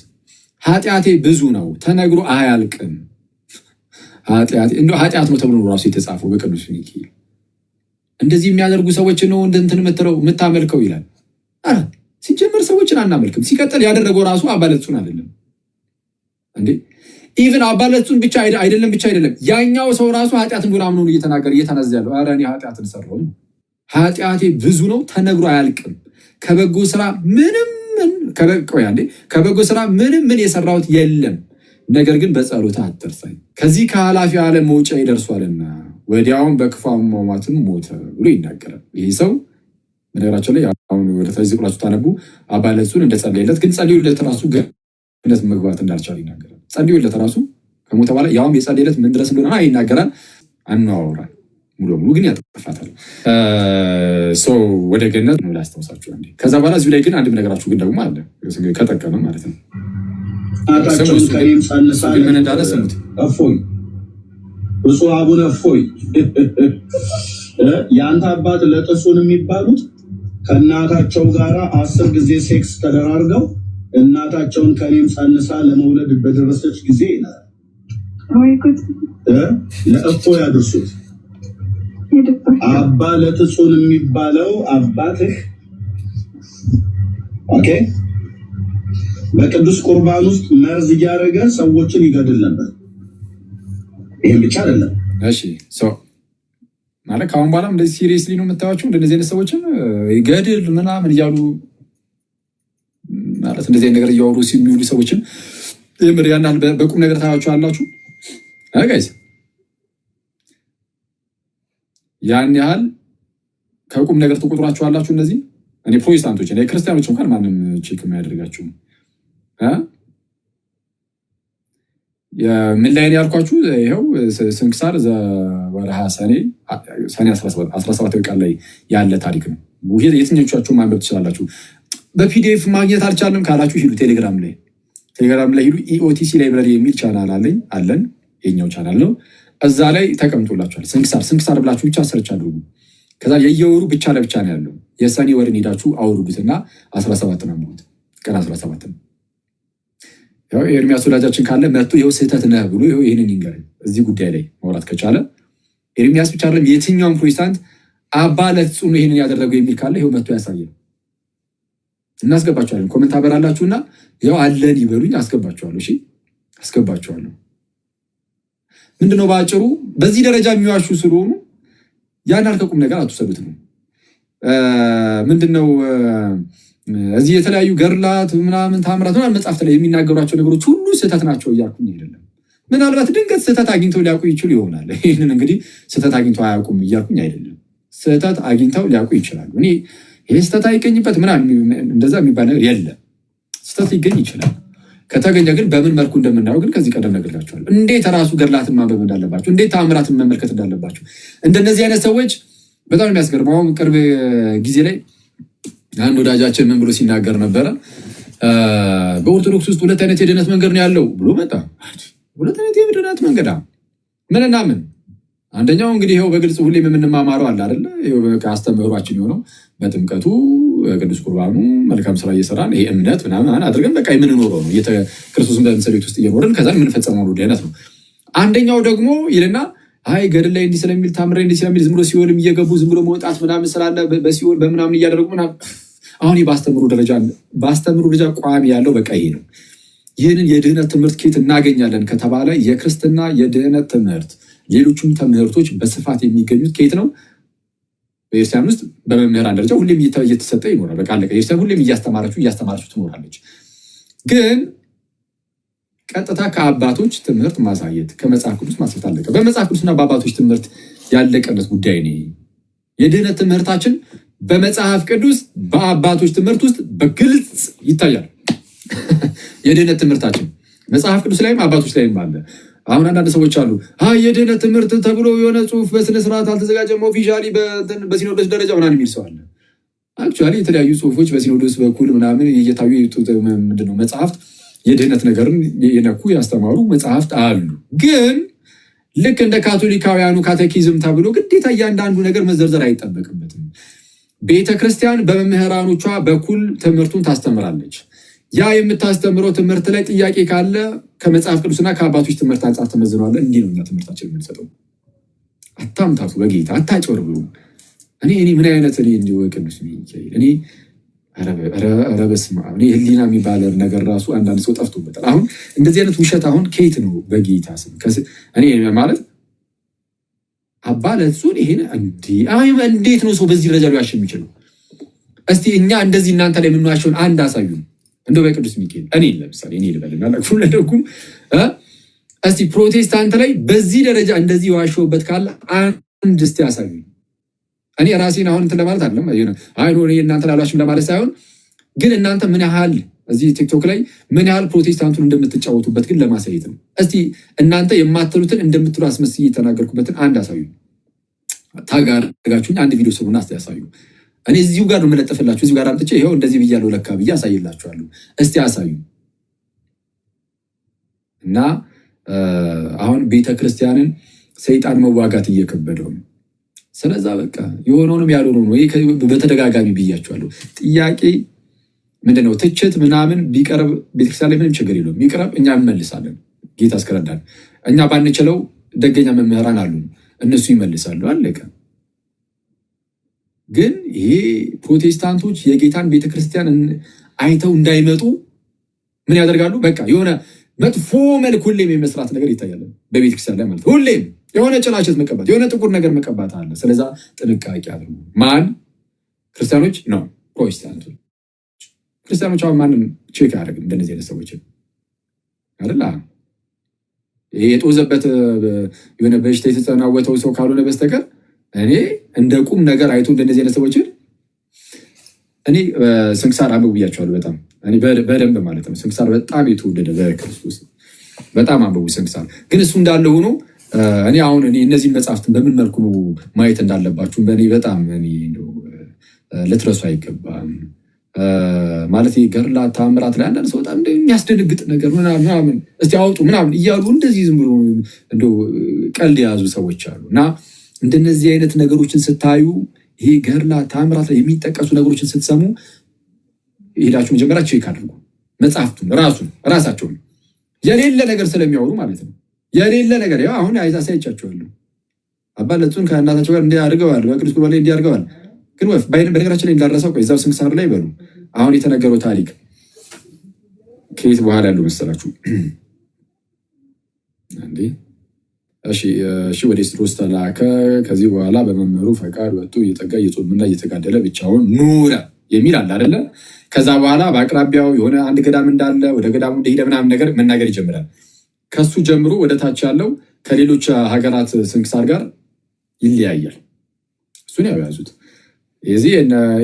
ኃጢአቴ ብዙ ነው፣ ተነግሮ አያልቅም። ኃጢአት ነው ተብሎ ራሱ የተጻፈው በቅዱስ ሚካኤል። እንደዚህ የሚያደርጉ ሰዎች ነው እንትን የምታመልከው ይላል። ሲጀመር ሰዎችን አናመልክም። ሲቀጥል ያደረገው ራሱ አባ ለትጹን አይደለም እንዴ? ኢቭን አባ ለትጹን ብቻ አይደለም ያኛው ሰው ራሱ ኃጢአትን ጉራም ነው እየተናገረ እየተነዘ ያለው። ኧረ እኔ ኃጢአትን ሰራሁ፣ ኃጢአቴ ብዙ ነው ተነግሮ አያልቅም። ከበጎ ስራ ምንም ምን የሰራሁት የለም፣ ነገር ግን በጸሎት አትርሳኝ፣ ከዚህ ከኃላፊ ዓለም መውጫ ይደርሷልና ወዲያውም በክፉ አሟሟትም ሞተ ብሎ ይናገራል። ይህ ሰው በነገራቸው ላይ አሁን ወደ ታች ብላችሁ ታነቡ አባ ለትጹን እንደጸለየለት ግን ጸልዩለት ራሱ ገነት መግባት እንዳልቻለ ይናገራል። ጸልዩለት ራሱ ከሞተ በኋላ ያውም የጸለየለት ምን ድረስ እንደሆነ ይናገራል። አናወራል ሙሉ ሙሉ ግን ያጠፋታል። ወደ ገነት ነው ላስታውሳችሁ አንዴ። ከዛ በኋላ እዚሁ ላይ ግን አንድም ነገራችሁ ግን ደግሞ አለ ከጠቀመ ማለት ነው። ምን እንዳለ ስሙት። እፎይ ብፁዕ አቡነ እፎይ የአንተ አባት ለጥጹን የሚባሉት ከእናታቸው ጋር 10 ጊዜ ሴክስ ተደራርገው እናታቸውን ከኔም ጸንሳ ለመውለድ በደረሰች ጊዜ ይላል። ለእፎይ አድርሱት። አባ ለትጹን የሚባለው አባትህ ኦኬ በቅዱስ ቁርባን ውስጥ መርዝ እያደረገ ሰዎችን ይገድል ነበር። ይሄን ብቻ አይደለም። እሺ ማለት ከአሁን በኋላም እንደዚህ ሲሪየስሊ ነው የምታዩቸው እንደዚህ አይነት ሰዎችን ይገድል ምናምን እያሉ ማለት እንደዚህ አይነት ነገር እያወሩ የሚውሉ ሰዎችን የምር ያን ያህል በቁም ነገር ታያችሁ አላችሁ ጋይስ? ያን ያህል ከቁም ነገር ተቆጥሯችሁ አላችሁ? እነዚህ እኔ ፕሮቴስታንቶች እኔ ክርስቲያኖች እንኳን ማንም ቼክ የማያደርጋችሁ ምን ላይ ያልኳችሁ ይኸው ስንክሳር ወርሃ ሰኔ 17 ቀን ላይ ያለ ታሪክ ነው። የትኞቻችሁ ማንበብ ትችላላችሁ? በፒዲኤፍ ማግኘት አልቻለም ካላችሁ ሂዱ ቴሌግራም ላይ ሂዱ። ኢኦቲሲ ላይብራሪ የሚል ቻናል አለን የኛው ቻናል ነው። እዛ ላይ ተቀምጦላችኋል። ስንክሳር ብላችሁ ብቻ ሰርች አድርጉ። ከዛ የየወሩ ብቻ ለብቻ ነው ያለው። የሰኔ ወርን ሄዳችሁ አውርዱትና 17 ነው ማለት ቀን 17 ነው። ያው ኤርሚያስ ወዳጃችን ካለ መጥቶ ይኸው ስህተት ነህ ብሎ ይኸው ይህንን ይንገር። እዚህ ጉዳይ ላይ ማውራት ከቻለ ኤርሚያስ ብቻ አይደለም የትኛውም ፕሮቴስታንት አባ ለትጹን ይህንን ያደረገው የሚል ካለ ይኸው መጥቶ ያሳያል። እናስገባችኋለን። ኮሜንት አበራላችሁና ያው አለን ይበሉኝ፣ አስገባችኋለሁ። እሺ አስገባችኋለሁ። ምንድነው በአጭሩ በዚህ ደረጃ የሚዋሹ ስለሆኑ ያን አልከቁም ነገር አትወሰዱት ነው። ምንድነው እዚህ የተለያዩ ገርላት ምናምን ታምራት ምናምን መጽሐፍት ላይ የሚናገሯቸው ነገሮች ሁሉ ስህተት ናቸው እያልኩኝ አይደለም። ምናልባት ድንገት ስህተት አግኝተው ሊያውቁ ይችሉ ይሆናል። ይህንን እንግዲህ ስህተት አግኝተው አያውቁም እያልኩኝ አይደለም። ስህተት አግኝተው ሊያውቁ ይችላሉ። እኔ ይህ ስህተት አይገኝበት ምናምን እንደዛ የሚባል ነገር የለም። ስህተት ሊገኝ ይችላል። ከተገኘ ግን በምን መልኩ እንደምናየው ግን ከዚህ ቀደም ነግሬያችኋለሁ። እንዴት ራሱ ገድላትን ማንበብ እንዳለባቸው፣ እንዴት ታምራትን መመልከት እንዳለባቸው። እንደነዚህ አይነት ሰዎች በጣም የሚያስገርመው አሁን ቅርብ ጊዜ ላይ አንድ ወዳጃችን ምን ብሎ ሲናገር ነበረ? በኦርቶዶክስ ውስጥ 2 አይነት የድነት መንገድ ነው ያለው ብሎ መጣ። 2 አይነት የድነት መንገድ ምንና ምን? አንደኛው እንግዲህ ይኸው በግልጽ ሁሌም የምንማማረው አለ አይደለ? ይኸው አስተምህሯችን የሆነው በጥምቀቱ ቅዱስ ቁርባኑ መልካም ስራ እየሰራን ይሄ እምነት ምናምን አድርገን በቃ የምንኖረው ነው። ክርስቶስን በምሳሌ ውስጥ እየኖርን ከዛ የምንፈጸመው ነው አይነት ነው። አንደኛው ደግሞ ይልና አይ ገድል ላይ እንዲህ ስለሚል ታምሬ እንዲህ ስለሚል ዝም ብሎ ሲኦልም እየገቡ ዝም ብሎ መውጣት ምናምን ስላለ በሲኦል በምናምን እያደረጉ ምናምን አሁን በአስተምሩ ደረጃ ቋሚ ያለው በቃ ይሄ ነው። ይህንን የድህነት ትምህርት ከየት እናገኛለን ከተባለ የክርስትና የድህነት ትምህርት ሌሎቹም ትምህርቶች በስፋት የሚገኙት ከየት ነው? በኤርትራን ውስጥ በመምህራን ደረጃ ሁሌም እየተሰጠ ይኖራል። በቃ አለቀ። ኤርትራ ሁሌም እያስተማረችው ትኖራለች። ግን ቀጥታ ከአባቶች ትምህርት ማሳየት ከመጽሐፍ ቅዱስ ማሳየት አለቀ። በመጽሐፍ ቅዱስና በአባቶች ትምህርት ያለቀለት ጉዳይ ነው። የድህነት ትምህርታችን በመጽሐፍ ቅዱስ በአባቶች ትምህርት ውስጥ በግልጽ ይታያል። የድህነት ትምህርታችን መጽሐፍ ቅዱስ ላይም አባቶች ላይም አለ። አሁን አንዳንድ ሰዎች አሉ የድህነት ትምህርት ተብሎ የሆነ ጽሁፍ በስነስርዓት አልተዘጋጀም ኦፊሻሊ በሲኖዶስ ደረጃ ምናምን የሚል ሰው አለ። አክቹዋሊ የተለያዩ ጽሁፎች በሲኖዶስ በኩል ምናምን እየታዩ ምንድነው መጽሐፍት የድህነት ነገርን የነኩ ያስተማሩ መጽሐፍት አሉ። ግን ልክ እንደ ካቶሊካውያኑ ካቴኪዝም ተብሎ ግዴታ እያንዳንዱ ነገር መዘርዘር አይጠበቅበትም። ቤተክርስቲያን በመምህራኖቿ በኩል ትምህርቱን ታስተምራለች። ያ የምታስተምረው ትምህርት ላይ ጥያቄ ካለ ከመጽሐፍ ቅዱስና ከአባቶች ትምህርት አንጻር ተመዝኗል። እንዲህ ነው እኛ ትምህርታችን የምንሰጠው። አታምታቱ፣ በጌታ አታጭበርብሩ። እኔ ምን አይነት እንዲሁ ቅዱስ እኔ ኧረ በስመ አብ እኔ ህሊና የሚባል ነገር ራሱ አንዳንድ ሰው ጠፍቶበታል። አሁን እንደዚህ አይነት ውሸት አሁን ከየት ነው? በጌታ ስም እኔ ማለት አባ ለእሱን ይሄን እንዴት ነው ሰው በዚህ ደረጃ ሊዋሽ የሚችለው? እስቲ እኛ እንደዚህ እናንተ ላይ የምንዋሸውን አንድ አሳዩ። እንደው በቅዱስ ሚካኤል እኔ ለምሳሌ እኔ ልበልና ለክፉ ለደጉም እስቲ ፕሮቴስታንት ላይ በዚህ ደረጃ እንደዚህ የዋሸውበት ካለ አንድ እስቲ አሳዩ። እኔ ራሴን አሁን እንትን ለማለት አይደለም እናንተ ላሏሽም ለማለት ሳይሆን ግን እናንተ ምን ያህል እዚህ ቲክቶክ ላይ ምን ያህል ፕሮቴስታንቱን እንደምትጫወቱበት ግን ለማሳየት ነው። እስቲ እናንተ የማትሉትን እንደምትሉ አስመስዬ የተናገርኩበትን አንድ አሳዩ። ታጋጋችሁኝ አንድ ቪዲዮ ስሩና እስቲ ያሳዩ። እኔ እዚሁ ጋር ነው የምለጥፍላችሁ። እዚሁ ጋር አምጥቼ ይኸው እንደዚህ ብያለሁ ለካ ብዬ አሳይላችኋለሁ። እስቲ አሳዩ። እና አሁን ቤተክርስቲያንን ሰይጣን መዋጋት እየከበደው ነው። ስለዛ በቃ የሆነውንም ያልሆነው ነው። በተደጋጋሚ ብያችኋለሁ። ጥያቄ ምንድነው? ትችት ምናምን ቢቀርብ ቤተክርስቲያን ላይ ምንም ችግር የለውም። ይቅረብ፣ እኛ እንመልሳለን። ጌታ አስከረዳን። እኛ ባንችለው ደገኛ መምህራን አሉ፣ እነሱ ይመልሳሉ። አለቀ። ግን ይሄ ፕሮቴስታንቶች የጌታን ቤተክርስቲያን አይተው እንዳይመጡ ምን ያደርጋሉ? በቃ የሆነ መጥፎ መልክ ሁሌም የመስራት ነገር ይታያል በቤተክርስቲያን ላይ ማለት ሁሌም የሆነ ጭላሸት መቀባት፣ የሆነ ጥቁር ነገር መቀባት አለ። ስለዛ ጥንቃቄ አድርጉ። ማን? ክርስቲያኖች ነው። ፕሮቴስታንቶች ክርስቲያኖች አሁን ማንም ቼክ አያደርግም እንደነዚህ አይነት ሰዎችን አይደል? ይሄ የጦዘበት የሆነ በሽታ የተጸናወተው ሰው ካልሆነ በስተቀር እኔ እንደ ቁም ነገር አይቶ እንደነዚህ አይነት ሰዎችን እኔ ስንክሳር አንብቡ ብያቸዋለሁ። በጣም እኔ በደንብ ማለት ነው። ስንክሳር በጣም የተወደደ በክርስቶስ በጣም አንብቡ ስንክሳር። ግን እሱ እንዳለ ሆኖ እኔ አሁን እነዚህን መጽሐፍትን በምን መልኩ ማየት እንዳለባችሁ በእኔ በጣም ልትረሱ አይገባም። ማለት ገድላት ተአምራት ላይ አንዳንድ ሰው በጣም የሚያስደነግጥ ነገር ምናምን እስቲ አውጡ ምናምን እያሉ እንደዚህ ዝም ብሎ እንደው ቀልድ የያዙ ሰዎች አሉ። እና እንደነዚህ አይነት ነገሮችን ስታዩ ይሄ ገድላት ተአምራት ላይ የሚጠቀሱ ነገሮችን ስትሰሙ ሄዳችሁ መጀመሪያ ቼክ አድርጉ መጽሐፍቱን ራሳቸውን የሌለ ነገር ስለሚያወሩ ማለት ነው። የሌለ ነገር ያው አሁን አይዛሳይቻቸዋለሁ። አባ ለጹን ከእናታቸው ጋር እንዲህ አድርገዋል፣ በቅዱስ ቁርባን ላይ እንዲህ አድርገዋል። ግን በነገራችን ላይ እንዳረሳው እዛው ስንክሳር ላይ በሉ አሁን የተነገረው ታሪክ ከየት በኋላ ያለው መሰላችሁ? እሺ ወደ ኤስድሮስ ተላከ። ከዚህ በኋላ በመምህሩ ፈቃድ ወጥቶ እየጠጋ እየጾምና እየተጋደለ ብቻውን ኑረ የሚል አለ አይደለ? ከዛ በኋላ በአቅራቢያው የሆነ አንድ ገዳም እንዳለ ወደ ገዳሙ እንደሄደ ምናምን ነገር መናገር ይጀምራል። ከሱ ጀምሮ ወደ ታች ያለው ከሌሎች ሀገራት ስንክሳር ጋር ይለያያል። እሱን ያው ያዙት። የዚህ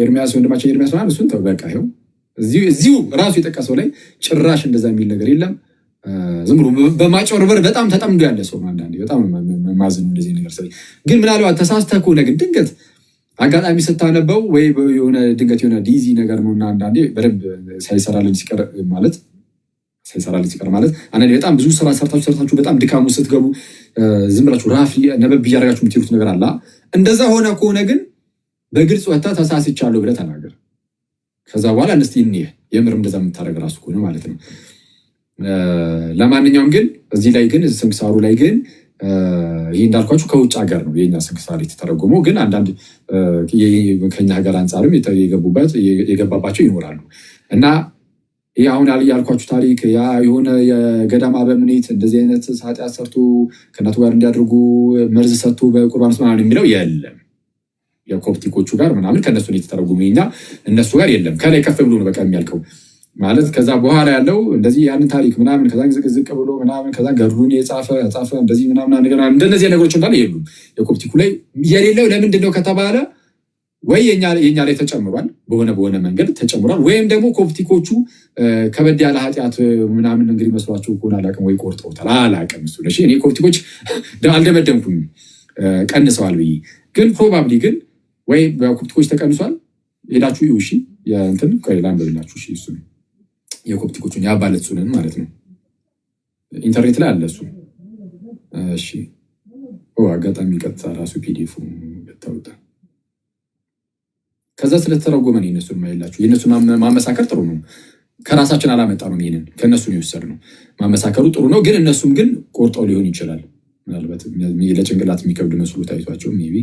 ኤርሚያስ ወንድማችን ኤርሚያስ ማለት እሱን ተው በቃ ይኸው እዚሁ ራሱ የጠቀሰው ላይ ጭራሽ እንደዛ የሚል ነገር የለም። ዝም ብሎ በማጭበርበር በጣም ተጠምዶ ያለ ሰው ነው። አንዳንዴ በጣም ማዘኑ እንደዚህ ነገር ሰው ግን ምናልባት ተሳስተህ ከሆነ ግን ድንገት አጋጣሚ ስታነበው ወይ የሆነ ድንገት የሆነ ዲዚ ነገር ነውና አንዳንዴ በደንብ ሳይሰራልን ሲቀር ማለት አንዳንዴ በጣም ብዙ ስራ ሰርታችሁ በጣም ድካሙ ስትገቡ ዝም ብላችሁ ራፍ ነበብ እያደረጋችሁ የምትሉት ነገር አለ። እንደዛ ሆነ ከሆነ ግን በግልጽ ወጥተህ ተሳስቻለሁ ብለህ ተናገር። ከዛ በኋላ እስቲ እንየህ የምርም እንደዛ የምታደርግ ራሱ ከሆነ ማለት ነው። ለማንኛውም ግን እዚህ ላይ ግን ስንክሳሩ ላይ ግን ይህ እንዳልኳችሁ ከውጭ ሀገር ነው የኛ ስንክሳር የተተረጎመው። ግን አንዳንድ ከኛ ሀገር አንጻርም የገባባቸው ይኖራሉ እና ይህ አሁን ያልኳችሁ ታሪክ ያ የሆነ የገዳም አበምኔት እንደዚህ አይነት ኃጢአት ሰርቶ ከእናቱ ጋር እንዲያደርጉ መርዝ ሰጥቶ በቁርባን ውስጥ ምናምን የሚለው የለም። የኮፕቲኮቹ ጋር ምናምን ከእነሱ ነው የተተረጎመ። እኛ እነሱ ጋር የለም። ከላይ ከፍ ብሎ ነው በቃ የሚያልቀው። ማለት ከዛ በኋላ ያለው እንደዚህ ያንን ታሪክ ምናምን ከዛ ዝቅ ብሎ ምናምን ከዛ ገድሉን የጻፈ እንደዚህ ምናምን ነገር እንደነዚህ ነገሮች እንዳለ የሉም። የኮፕቲኩ ላይ የሌለው ለምንድን ነው ከተባለ ወይ የኛ ላይ ተጨምሯል፣ በሆነ መንገድ ተጨምሯል፣ ወይም ደግሞ ኮፕቲኮቹ ከበድ ያለ ኃጢአት ምናምን እንግዲህ መስሏቸው ከሆነ አላውቅም፣ ወይ ቆርጠውታል አላውቅም። እሱ ለሽ እኔ ኮፕቲኮች አልደመደምኩኝ ቀንሰዋል ብዬ ግን ፕሮባብሊ ግን ወይ በኮፕቲኮች ተቀንሷል። ሄዳችሁ ይሁ እሺ የእንትን ቆይላ አንብብላችሁ እሺ እሱ የኮፕቲኮቹን ያባለጹንን ማለት ነው። ኢንተርኔት ላይ አለ እሱ። እሺ አጋጣሚ ቀጥታ ራሱ ፒዲኤፍ ታውጣ ከዛ ስለተረጎመ ነው የነሱን ማይላችሁ። የነሱን ማመሳከር ጥሩ ነው። ከራሳችን አላመጣ ነው። ይሄንን ከነሱ ነው የወሰድነው። ማመሳከሩ ጥሩ ነው፣ ግን እነሱም ግን ቆርጠው ሊሆን ይችላል። ምናልባት ለጭንቅላት የሚከብድ መስሎ ታይቷቸው ሜቢ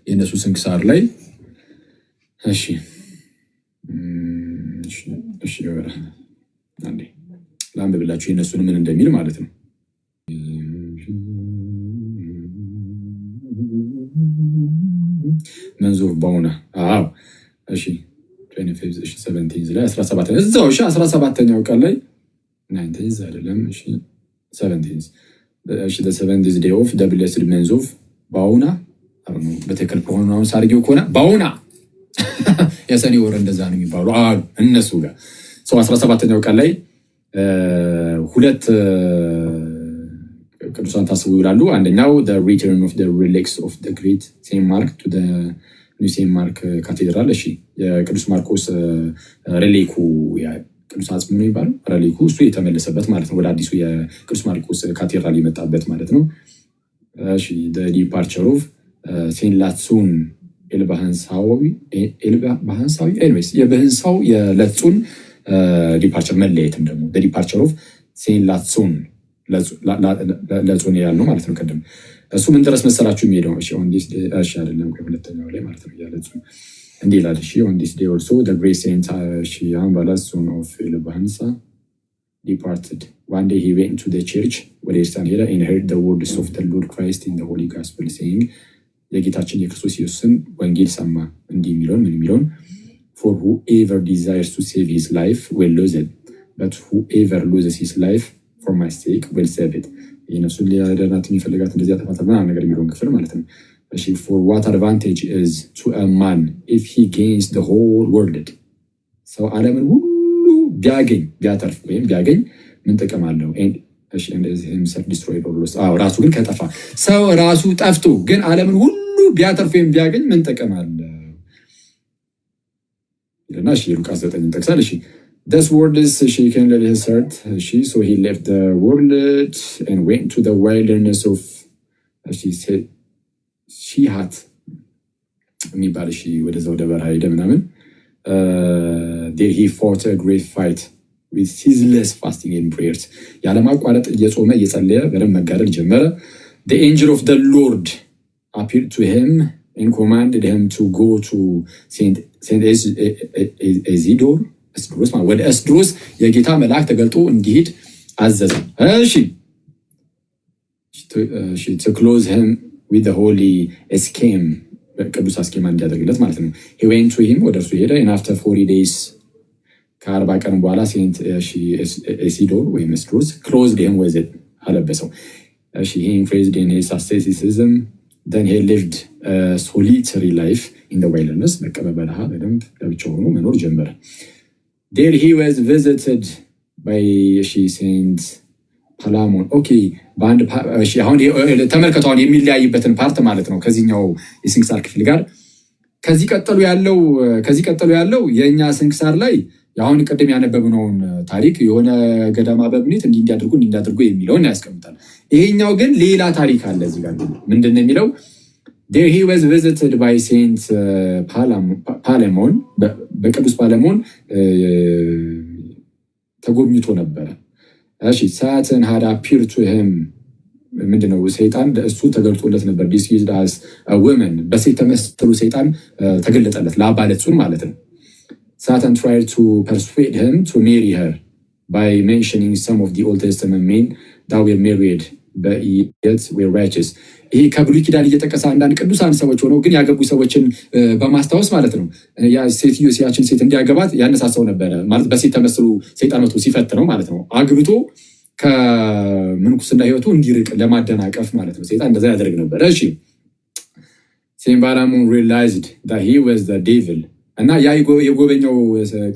የነሱ ስንክሳር ላይ እሺ አንዴ ላንብብላችሁ የነሱን ምን እንደሚል ማለት ነው። መንዞፍ ባውና እሺ 17 ላይ 17 እዛው እሺ 17ኛው ቀን ላይ 19 አይደለም እሺ 17 እሺ the 7th day of the blessed መንዞፍ ባውና በትክክል ፕሮናውንስ አድርጌው ከሆነ ባውና የሰኔ ወር እንደዛ ነው የሚባሉ አሉ እነሱ ጋር 17ኛው ቀን ላይ ሁለት ቅዱሳን ታስቡ ይላሉ። አንደኛው the return of the relics of the great Saint Mark to the new Saint Mark cathedral እሺ የቅዱስ ማርቆስ ሬሊኩ ቅዱስ አጽሙ ነው ይባላል። ሬሊኩ እሱ የተመለሰበት ማለት ነው። ወደ አዲሱ የቅዱስ ማርቆስ ካቴድራል የመጣበት ማለት ነው። እሺ the departure of Saint ላትሱን ኤልባሃንሳዊ ኤኒዌይስ የበህንሳው የለጹን ዲፓርቸር መለየትም ደግሞ the departure of Saint ላትሱን ለጾን ያል ነው ማለት ነው። ቀደም እሱ ምን ድረስ መሰላችሁ የሚሄደው እሺ on this day እሺ አይደለም ሁለተኛው ላይ ማለት ነው ያለጾን እንዴ ይላል እሺ on this day also the great saint Ambalatson of Elbahansa departed one day he went to the church where he stand and heard the words of the Lord Christ in the holy gospel saying የጌታችን የክርስቶስ ኢየሱስን ወንጌል ሰማ እንዲህ የሚለውን ምን የሚለውን for whoever desires to save his life will lose it but whoever loses his life for my sake will save it የነፍሱን ሊያድናት የሚፈልጋት እንደዚህ ያጠፋታል ነገር የሚለውን ክፍል ማለት ነው። እሺ for what advantage is to a man if he gains the whole world ሰው ዓለምን ሁሉ ቢያገኝ ቢያተርፍ ወይም ቢያገኝ ምን ጥቅም አለው? እሺ እንደዚህ himself destroyed or lost ራሱ ግን ከጠፋ ሰው ራሱ ጠፍቶ ግን ዓለምን ሁሉ ቢያተርፍ ወይም ቢያገኝ ምን ጥቅም አለው? ይለና እሺ ሉቃስ 9 ጠቅሳል። እሺ this word is she can let his heart so he left the world and went to the wilderness of she said she had የሚባል እሺ ወደዛው ደበራ ሄደ ምናምን there he fought a great fight with ceaseless fasting and prayers ያለማቋረጥ እየጾመ እየጸለየ በደም መጋደል ጀመረ። the angel of the Lord appeared to him and commanded him to go to Saint Isidore እስድሮስ ማለት ወደ እስድሮስ የጌታ መልአክ ተገልጦ እንዲሄድ አዘዘ። እሺ to close him with the holy scheme ቅዱስ አስኬማ እንዲያደርግለት ማለት ነው። he went to him ወደ እርሱ ሄደ and after 40 days ከ40 ቀን በኋላ ሴንት ኢሲዶር ወይም እስድሮስ closed him with it አለበሰው። እሺ he increased in his asceticism then he lived a solitary life in the wilderness በበረሃ በደንብ ለብቻው ሆኖ መኖር ጀመረ። there he was visited by Saint ፓላሞን ኦኬ በአንድ እሺ አሁን ተመልከቱ አሁን የሚለያይበትን ፓርት ማለት ነው ከዚህኛው የስንክሳር ክፍል ጋር ከዚህ ቀጥሎ ያለው የኛ ስንክሳር ላይ አሁን ቀደም ያነበብነውን ታሪክ የሆነ ገዳማ በብኔት እንዲያደርጉ የሚለውን ያስቀምጣል። ይሄኛው ግን ሌላ ታሪክ አለ እዚህ ጋር ምንድነው የሚለው there he was visited by Saint ፓላሞን በቅዱስ ፓላሞን ተጎብኝቶ ነበረ። እሺ Satan had appeared to him ምንድነው ሰይጣን እሱ ተገልጦለት ነበር disguised as a woman በሴት ተመስሎ ሰይጣን ተገለጠለት ለአባለጹን ማለት ነው። Satan tried to persuade him to marry her by mentioning some of the Old Testament men that were married but yet we're righteous. ይሄ ከብሉይ ኪዳን እየጠቀሰ አንዳንድ ቅዱሳን ሰዎች ሆነው ግን ያገቡ ሰዎችን በማስታወስ ማለት ነው። ያ ሴትዮ ያችን ሴት እንዲያገባት ያነሳሳው ነበረ ማለት በሴት ተመስሎ ሰይጣን መጥቶ ሲፈትነው ማለት ነው። አግብቶ ከምንኩስና ህይወቱ እንዲርቅ ለማደናቀፍ ማለት ነው። ሰይጣን እንደዛ ያደርግ ነበር። እሺ ሴም ባላሞን realized that he was the devil እና ያ የጎበኛው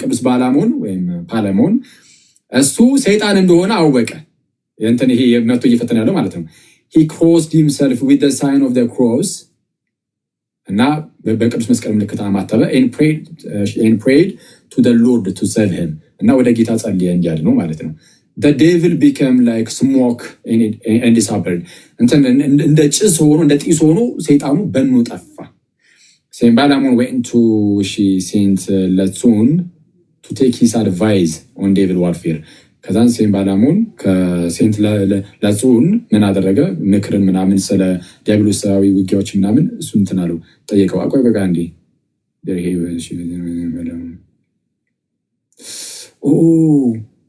ቅዱስ ባላሞን ወይም ፓላሞን እሱ ሰይጣን እንደሆነ አወቀ። እንትን ይሄ መጥቶ እየፈተነ ያለው ማለት ነው። he crossed himself with the sign of the cross እና በቅዱስ መስቀል ምልክት አማተበ and prayed to the Lord to save him እና ወደ ጌታ ጸልየ እንዲያድ ነው ማለት ነው። the devil became like smoke and disappeared እንደ ጭስ ሆኖ እንደ ጢስ ሆኖ ሰይጣኑ በኑ ጠፋ። Saint Balamon went to Saint Latsun to take his advice on devil warfare. ከዛን ሴንት ባላሞን ከሴንት ላጹን ምን አደረገ? ምክርን ምናምን ስለ ዲያብሎሳዊ ውጊያዎች ምናምን እሱ እንትን አለው ጠየቀው። አቆይ አንዴ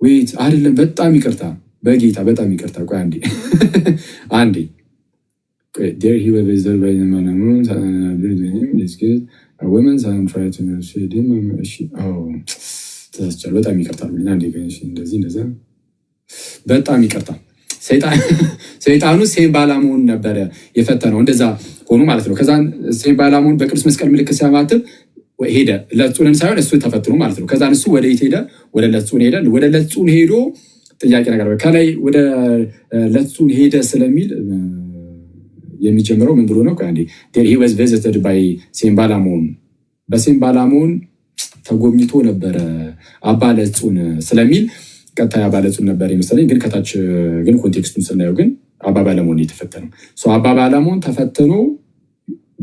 ዌይት አይደለም፣ በጣም ይቅርታ በጌታ በጣም ይቅርታ። ቆይ አንዴ there he was visited by the Balamon a woman and tried to feed him. በጣም ይቅርታ እንደዚህ በጣም ይቅርታ። ሰይጣኑ ሴንት ባላሞን ነበረ የፈተነው እንደዛ ሆኖ ማለት ነው። ከዛን ሴንት ባላሞን በቅዱስ መስቀል ምልክት ሲያማትብ ሄደ። ለጹንን ሳይሆን እሱ ተፈትኖ ማለት ነው። ከዛን እሱ ወደ የት ሄደ? ወደ ለጹን ሄደ። ወደ ለጹን ሄዶ ጥያቄ ነገር ከላይ ወደ ለጹን ሄደ ስለሚል የሚጀምረው ምን ብሎ ነው? there he was visited by Saint Balamon በሴንት ባላሞን ተጎብኝቶ ነበረ አባ ለጹን ስለሚል ቀጣይ አባ ለጹን ነበር ይመስለኝ። ግን ከታች ግን ኮንቴክስቱን ስናየው ግን አባ ባላሞን የተፈተነው አባ ባላሞን ተፈትኖ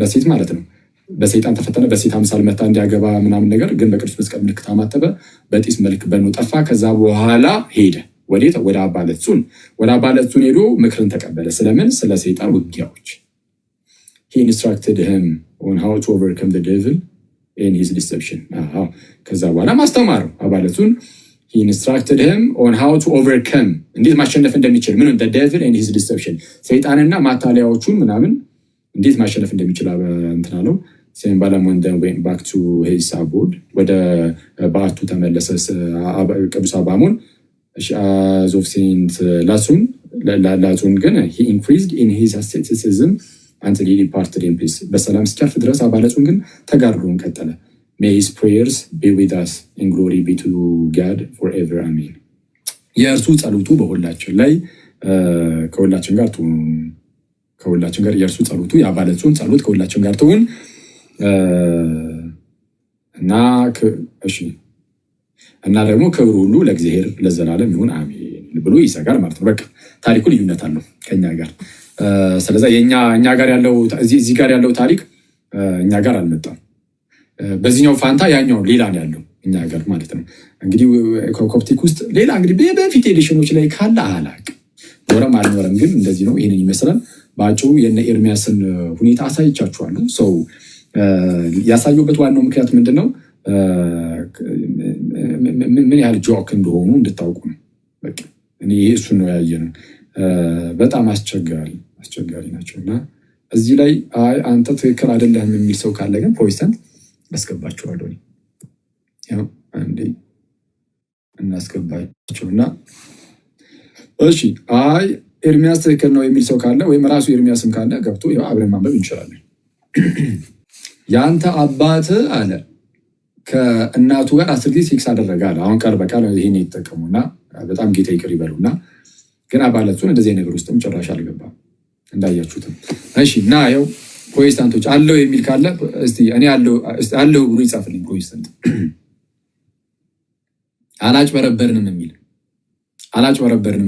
በሴት ማለት ነው በሰይጣን ተፈተነ። በሴት አምሳል መታ እንዲያገባ ምናምን ነገር ግን በቅዱስ መስቀል ምልክት አማተበ። በጢስ መልክ በኖ ጠፋ። ከዛ በኋላ ሄደ ወዴት? ወደ አባ ለጹን። ወደ አባ ለጹን ሄዶ ምክርን ተቀበለ። ስለምን? ስለ ሰይጣን ውጊያዎች። he instructed him on how to overcome the devil in his deception. ከዛ በኋላ ማስተማሩ አባ ለጹን he instructed him on how to overcome እንዴት ማሸነፍ እንደሚችል ምን the devil and his deception ሰይጣንና ማታለያዎቹን ምናምን እንዴት ማሸነፍ እንደሚችል እንትን አለው። Saint Balamon then went back to his abode ወደ ባቱ ተመለሰ ቅዱስ አባሞን። as of Saint ላጹን ግን he increased in his asceticism until he departed in peace በሰላም እስኪያርፍ ድረስ አባ ለጹን ግን ተጋድሎውን ቀጠለ። May his prayers be with us and glory be to God forever. Amen. የእርሱ ጸሎቱ በሁላችን ላይ ከሁላችን ጋር ትሁን። ከሁላችን ጋር የእርሱ ጸሎቱ የአባ ለጹን ጸሎት ከሁላችን ጋር ትሁን እና እሺ እና ደግሞ ክብሩ ሁሉ ለእግዚአብሔር ለዘላለም ይሁን አሜን ብሎ ይሰጋል ማለት ነው። በቃ ታሪኩ ልዩነት አለው ከኛ ጋር። ስለዚህ እኛ ጋር ያለው እዚህ ጋር ያለው ታሪክ እኛ ጋር አልመጣም። በዚህኛው ፋንታ ያኛው ሌላ ነው ያለው እኛ ጋር ማለት ነው። እንግዲህ ኮፕቲክ ውስጥ ሌላ እንግዲህ በፊት ኤዲሽኖች ላይ ካለ አላቅም ኖረም አልኖረም ግን እንደዚህ ነው። ይሄንን ይመስላል ባጭሩ። የነ ኤርሚያስን ሁኔታ አሳይቻችኋለሁ። ሰው ያሳየሁበት ዋናው ምክንያት ምንድነው? ምን ያህል ጆክ እንደሆኑ እንድታውቁ ነው። በቃ እኔ እሱ ነው ያየነው። በጣም አስቸጋሪ ናቸውና እዚህ ላይ አንተ ትክክል አይደለህም የሚል ሰው ካለ ግን ፕሮቴስታንት አስገባቸዋለሁ። ያው አንዴ እናስገባቸውና እሺ ኤርሚያስ ትክክል ነው የሚል ሰው ካለ ወይም ራሱ ኤርሚያስም ካለ ገብቶ ያው አብረን ማንበብ እንችላለን። ያንተ አባት አለ ከእናቱ ጋር 10 ጊዜ ሴክስ አደረገ አለ። አሁን ቃል በቃል ይሄን ይጠቀሙና በጣም ጌታ ይቅር ይበሉና ግን አባ ለጹን እንደዚህ ነገር ውስጥም ጭራሽ አልገባም እንዳያችሁትም። እሺ እና ያው ፕሮቴስታንቶች አለው የሚል ካለ እስቲ እኔ አለው ብሎ ይጻፍልኝ። ፕሮቴስታንት አላጭበረበርንም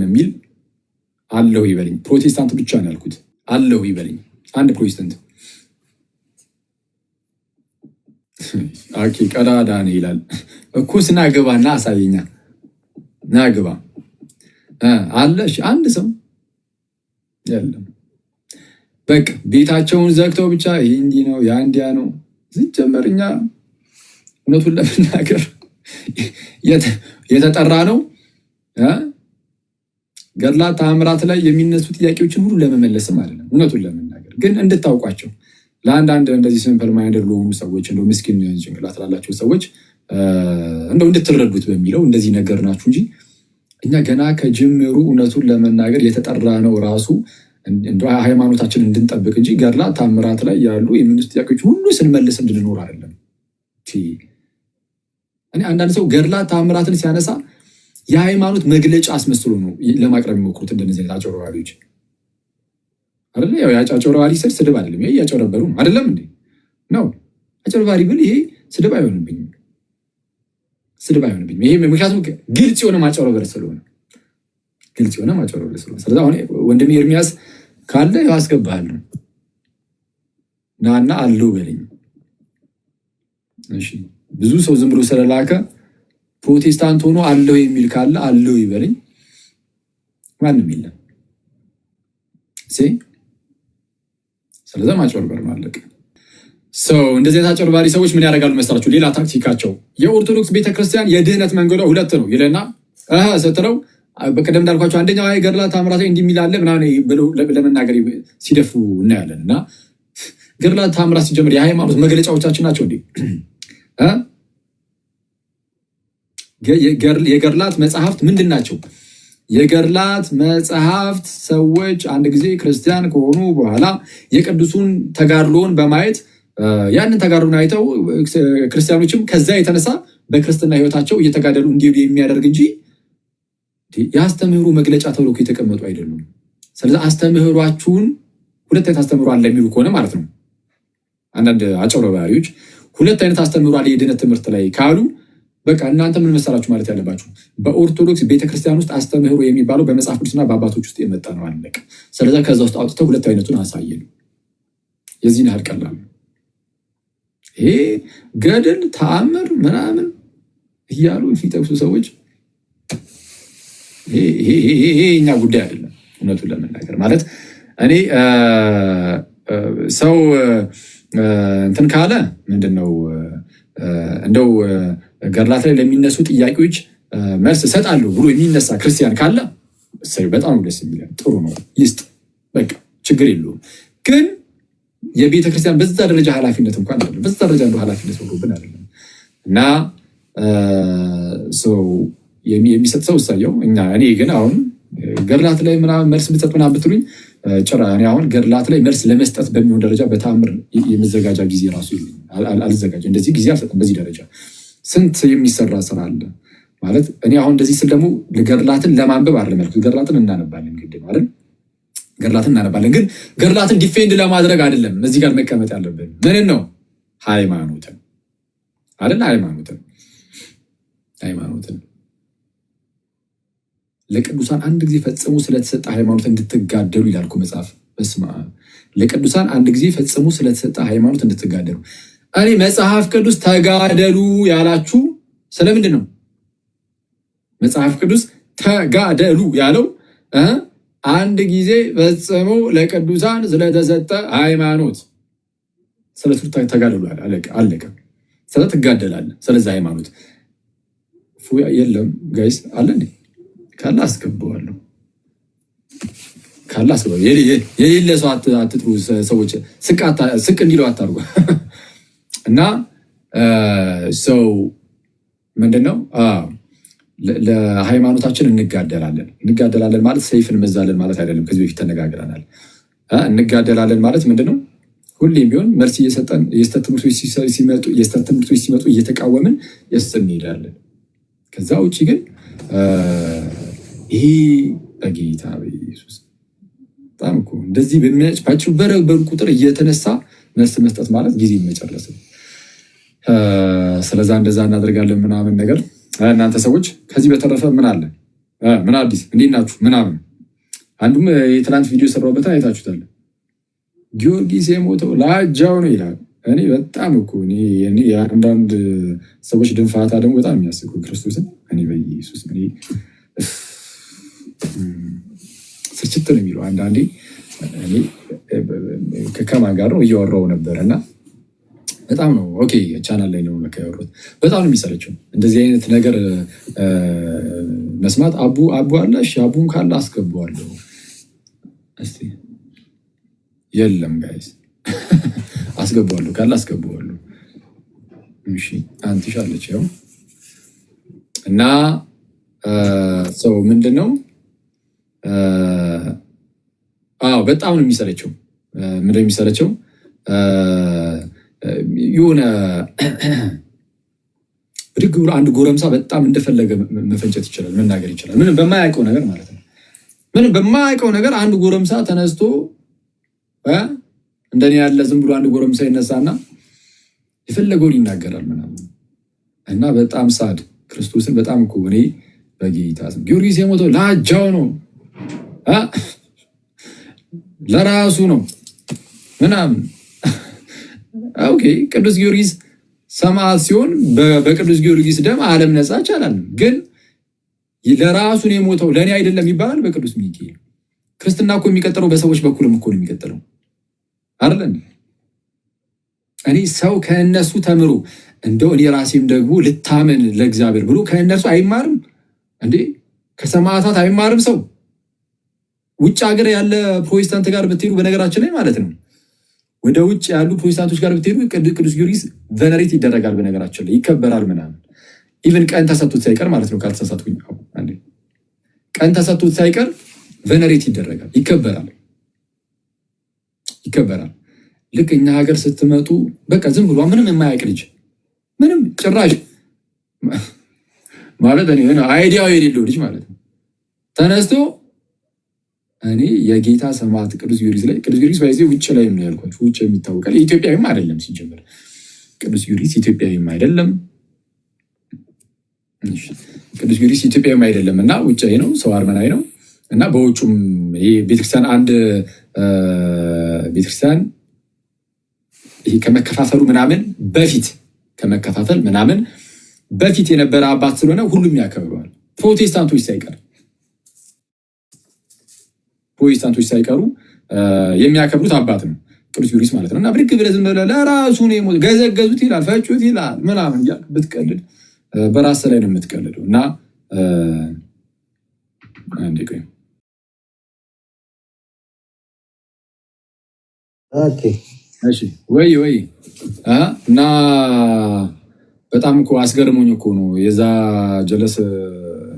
የሚል አለው ይበልኝ። ፕሮቴስታንት ብቻ ነው ያልኩት። አለው ይበልኝ አንድ ፕሮቴስታንት። ኦኬ ቀዳዳ ነው ይላል እኮ ስናገባና አሳየኛ ናገባ አለሽ አንድ ሰው የለም። በቃ ቤታቸውን ዘግተው ብቻ ይሄ እንዲህ ነው ያ እንዲያ ነው። ሲጀመር እኛ እውነቱን ለመናገር የተጠራ ነው ገድላት ተአምራት ላይ የሚነሱ ጥያቄዎችን ሁሉ ለመመለስም አይደለም፣ እውነቱን ለመናገር ግን እንድታውቋቸው ለአንዳንድ እንደዚህ ሲምፕል ማይንድድ ለሆኑ ሰዎች እንደው ምስኪን ጭንቅላት ላላቸው ሰዎች እንደው እንድትረዱት በሚለው እንደዚህ ነገር ናችሁ እንጂ እኛ ገና ከጅምሩ እውነቱን ለመናገር የተጠራ ነው ራሱ እንደው ሃይማኖታችንን እንድንጠብቅ እንጂ ገድላት ተአምራት ላይ ያሉ የሚነሱ ጥያቄዎች ሁሉ ስንመልስ እንድንኖር አይደለም። እኔ አንዳንድ ሰው ገድላት ተአምራትን ሲያነሳ የሃይማኖት መግለጫ አስመስሎ ነው ለማቅረብ የሚሞክሩት እንደነዚህ አይነት አጭበርባሪዎች አይደለ? ያው የአጭበርባሪ ስድብ አይደለም፣ ይሄ እያጭበረበሩ ነው አይደለም እንዴ? ነው አጭበርባሪ ብል ይሄ ስድብ አይሆንብኝም፣ ስድብ አይሆንብኝም። ይሄ ምክንያቱም ግልጽ የሆነ ማጭበርበር ስለሆነ፣ ግልጽ የሆነ ማጭበርበር ስለሆነ። ስለዚህ አሁን ወንድሜ ኤርሚያስ ካለ ያስገባሃለሁ ናና አለው በለኝ። እሺ ብዙ ሰው ዝም ብሎ ስለላከ ፕሮቴስታንት ሆኖ አለው የሚል ካለ አለው ይበለኝ። ማንም የለም። ስለዚህ ማጭበርበር ማለቅ ሰው እንደዚህ አጭበርባሪ ሰዎች ምን ያደርጋሉ መሰላችሁ? ሌላ ታክቲካቸው የኦርቶዶክስ ቤተክርስቲያን የድህነት መንገዷ ሁለት ነው ይለና ስትለው በቀደም እንዳልኳቸው አንደኛው ገድላት ተአምራት እንዲህ የሚል አለ ምናምን ብለው ለመናገር ሲደፉ እናያለን። እና ገድላት ተአምራት ሲጀምር የሃይማኖት መግለጫዎቻችን ናቸው እንዴ? የገድላት መጽሐፍት ምንድን ናቸው? የገድላት መጽሐፍት ሰዎች አንድ ጊዜ ክርስቲያን ከሆኑ በኋላ የቅዱሱን ተጋድሎን በማየት ያንን ተጋድሎን አይተው ክርስቲያኖችም ከዛ የተነሳ በክርስትና ሕይወታቸው እየተጋደሉ እንዲሄዱ የሚያደርግ እንጂ የአስተምህሮ መግለጫ ተብሎ የተቀመጡ አይደሉም። ስለዚህ አስተምህሯችሁን ሁለት አይነት አስተምህሮ አለ የሚሉ ከሆነ ማለት ነው አንዳንድ አጭበርባሪዎች ሁለት አይነት አስተምህሮ አለ የድህነት ትምህርት ላይ ካሉ በቃ እናንተ ምን መሰላችሁ ማለት ያለባችሁ በኦርቶዶክስ ቤተክርስቲያን ውስጥ አስተምህሮ የሚባለው በመጽሐፍ ቅዱስና በአባቶች ውስጥ የመጣ ነው አለቀ። ስለዚህ ከዛ ውስጥ አውጥተው ሁለት አይነቱን አሳየን። የዚህን ያህል ቀላል ነው። ይሄ ገድል ተአምር ምናምን እያሉ የሚጠቅሱ ሰዎች ይሄ እኛ ጉዳይ አይደለም። እውነቱን ለመናገር ማለት እኔ ሰው እንትን ካለ ምንድነው እንደው ገድላት ላይ ለሚነሱ ጥያቄዎች መልስ እሰጣለሁ ብሎ የሚነሳ ክርስቲያን ካለ በጣም ደስ የሚል ጥሩ ነው፣ ይስጥ፣ በቃ ችግር የለውም። ግን የቤተ ክርስቲያን በዛ ደረጃ ኃላፊነት እንኳን አይደለም፣ በዛ ደረጃ እንደው ኃላፊነት ወርዶብን አይደለም። እና ሰው የሚሰጥ ሰው እሳየው። እኔ ግን አሁን ገድላት ላይ ምናምን መልስ ብትሰጥ ምናምን ብትሉኝ ጭራ እኔ አሁን ገድላት ላይ መልስ ለመስጠት በሚሆን ደረጃ በተአምር የመዘጋጃ ጊዜ ራሱ አልዘጋጅ፣ እንደዚህ ጊዜ አልሰጥም። በዚህ ደረጃ ስንት የሚሰራ ስራ አለ ማለት። እኔ አሁን እንደዚህ ስል ደግሞ ገድላትን ለማንበብ አይደለም ያልኩት፣ ገድላትን እናነባለን ግድ ማለት ገድላትን እናነባለን፣ ግን ገድላትን ዲፌንድ ለማድረግ አይደለም እዚህ ጋር መቀመጥ ያለብን። ምንን ነው? ሃይማኖትን አይደል? ሃይማኖትን ለቅዱሳን አንድ ጊዜ ፈጽሞ ስለተሰጠ ሃይማኖት እንድትጋደሉ ይላል እኮ መጽሐፍ። በስመ አብ። ለቅዱሳን አንድ ጊዜ ፈጽሞ ስለተሰጠ ሃይማኖት እንድትጋደሉ። እኔ መጽሐፍ ቅዱስ ተጋደሉ ያላችሁ ስለምንድን ነው? መጽሐፍ ቅዱስ ተጋደሉ ያለው አንድ ጊዜ ፈጽሞ ለቅዱሳን ስለተሰጠ ሃይማኖት ስለቱ ተጋደሉ አለቀ። ስለ ትጋደላለህ ስለዚህ ሃይማኖት የለም ጋይስ አለ እንዴ? ካለ አስገባዋለሁ፣ ካለ አስገባዋለሁ። የሌለ ሰው አትጥሩ። ሰዎች ስቅ እንዲለው አታርጉ። እና ሰው ምንድነው ለሃይማኖታችን እንጋደላለን ማለት ሰይፍን መዛለን ማለት አይደለም። ከዚህ በፊት ተነጋግረናል። እንጋደላለን ማለት ምንድነው? ሁሌም ቢሆን መልስ እየሰጠን የስተት ትምህርቶች ሲመጡ እየተቃወምን እንሄዳለን። ከዛ ውጭ ግን ይሄ በጌታ በኢየሱስ በጣም እኮ እንደዚህ በሚያጭበረበሩ ቁጥር እየተነሳ መልስ መስጠት ማለት ጊዜ መጨረስ ነው። ስለዛ እንደዛ እናደርጋለን ምናምን ነገር። እናንተ ሰዎች ከዚህ በተረፈ ምን አለ? ምን አዲስ? እንዴት ናችሁ? ምናምን አንዱም የትናንት ቪዲዮ ሰራሁበት አይታችሁታል። ጊዮርጊስ የሞተው ለአጃው ነው ይላል። እኔ በጣም እኮ የአንዳንድ ሰዎች ድንፋታ ደግሞ በጣም የሚያስቁ ክርስቶስን እኔ በኢየሱስ ስርችት ነው የሚለው አንዳንዴ። ከማን ጋር ነው እያወራው ነበር እና በጣም ነው ኦኬ። ቻናል ላይ ነው ያወሩት። በጣም ነው የሚሰለችው እንደዚህ አይነት ነገር መስማት። አቡ አለ። እሺ አቡን ካለ አስገባዋለሁ። እስቲ የለም ጋይስ አስገባዋለሁ ካለ አስገባዋለሁ። እሺ አንትሽ አለች ያው እና ሰው ምንድነው በጣም ነው የሚሰለቸው። ምንድን ነው የሚሰለቸው? የሆነ ብድግ ብሎ አንድ ጎረምሳ በጣም እንደፈለገ መፈንጨት ይችላል፣ መናገር ይችላል። ምንም በማያውቀው ነገር ማለት ነው። ምንም በማያውቀው ነገር አንድ ጎረምሳ ተነስቶ እንደኔ ያለ ዝም ብሎ አንድ ጎረምሳ ይነሳና የፈለገውን ይናገራል ምናምን እና በጣም ሳድ ክርስቶስን በጣም እኮ እኔ በጌታ ስም ጊዮርጊስ የሞተው ለአጃው ነው ለራሱ ነው ምናምን። ኦኬ ቅዱስ ጊዮርጊስ ሰማዕት ሲሆን በቅዱስ ጊዮርጊስ ደም ዓለም ነጻ ይቻላል። ግን ለራሱ ነው የሞተው ለእኔ አይደለም ይባላል በቅዱስ ሚካኤል። ክርስትና እኮ የሚቀጥለው በሰዎች በኩልም እኮ ነው የሚቀጥለው አይደል? እኔ ሰው ከእነሱ ተምሮ እንደው እኔ ራሴም ደግሞ ልታመን ለእግዚአብሔር ብሎ ከእነርሱ አይማርም እንዴ? ከሰማዕታት አይማርም ሰው? ውጭ ሀገር ያለ ፕሮቴስታንት ጋር ብትሄዱ በነገራችን ላይ ማለት ነው ወደ ውጭ ያሉ ፕሮቴስታንቶች ጋር ብትሄዱ ቅዱስ ጊዮርጊስ ቨነሬት ይደረጋል። በነገራችን ላይ ይከበራል ምናምን ኢቨን ቀን ተሰጥቶት ሳይቀር ማለት ነው። ካልተሳሳትኩኝ ቀን ተሰጥቶት ሳይቀር ቨነሬት ይደረጋል፣ ይከበራል። ልክ እኛ ሀገር ስትመጡ በቃ ዝም ብሎ ምንም የማያውቅ ልጅ ምንም ጭራሽ ማለት አይዲያው የሌለው ልጅ ማለት ነው ተነስቶ እኔ የጌታ ሰማዕት ቅዱስ ጊዮርጊስ ላይ ቅዱስ ጊዮርጊስ ባይዜ ውጭ ላይ ነው ያልኳቸው። ውጭ የሚታወቃል። ኢትዮጵያዊም አይደለም ሲጀምር ቅዱስ ጊዮርጊስ ኢትዮጵያዊም አይደለም። ቅዱስ ጊዮርጊስ ኢትዮጵያዊም አይደለም እና ውጫዊ ነው፣ ሰው አርመናዊ ነው እና በውጩም ይሄ ቤተክርስቲያን አንድ ቤተክርስቲያን ይሄ ከመከፋፈሉ ምናምን በፊት ከመከፋፈል ምናምን በፊት የነበረ አባት ስለሆነ ሁሉም ያከብረዋል። ፕሮቴስታንቶች ሳይቀሩ የሚያከብሩት አባት ነው ቅዱስ ጊዮርጊስ ማለት ነው። እና ብድግ ብለህ ዝም ብለህ ለራሱ ነው የሞተው ገዘገዙት ይላል፣ ፈጩት ይላል ምናምን እያልክ ብትቀልድ በራስ ላይ ነው የምትቀልደው። እና አንዴ ቆይ ኦኬ እሺ ወይ እና በጣም እኮ አስገርሞኝ እኮ ነው የዛ ጀለስ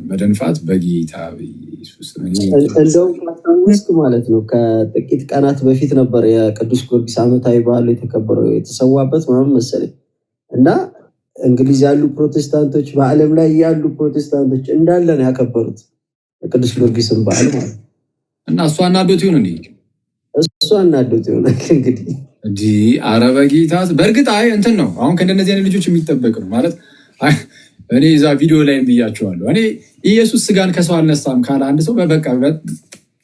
መደንፋት በጌታ ኢየሱስ እንደው ውስጥ ማለት ነው። ከጥቂት ቀናት በፊት ነበር የቅዱስ ጊዮርጊስ ዓመታዊ በዓሉ የተከበረው የተሰዋበት ምናምን መሰለኝ እና እንግሊዝ ያሉ ፕሮቴስታንቶች በዓለም ላይ ያሉ ፕሮቴስታንቶች እንዳለ ነው ያከበሩት የቅዱስ ጊዮርጊስን በዓል ማለት ነው። እና እሷ አናዶት ይሆን እንዴ? እሷ አናዶት ይሆን እንግዲህ እንዲ አረበ ጌታ በእርግጥ አይ እንትን ነው አሁን ከእንደነዚህ አይነት ልጆች የሚጠበቅ ነው ማለት እኔ እዛ ቪዲዮ ላይ ብያቸዋለሁ። እኔ ኢየሱስ ስጋን ከሰው አልነሳም ካለ አንድ ሰው በቃ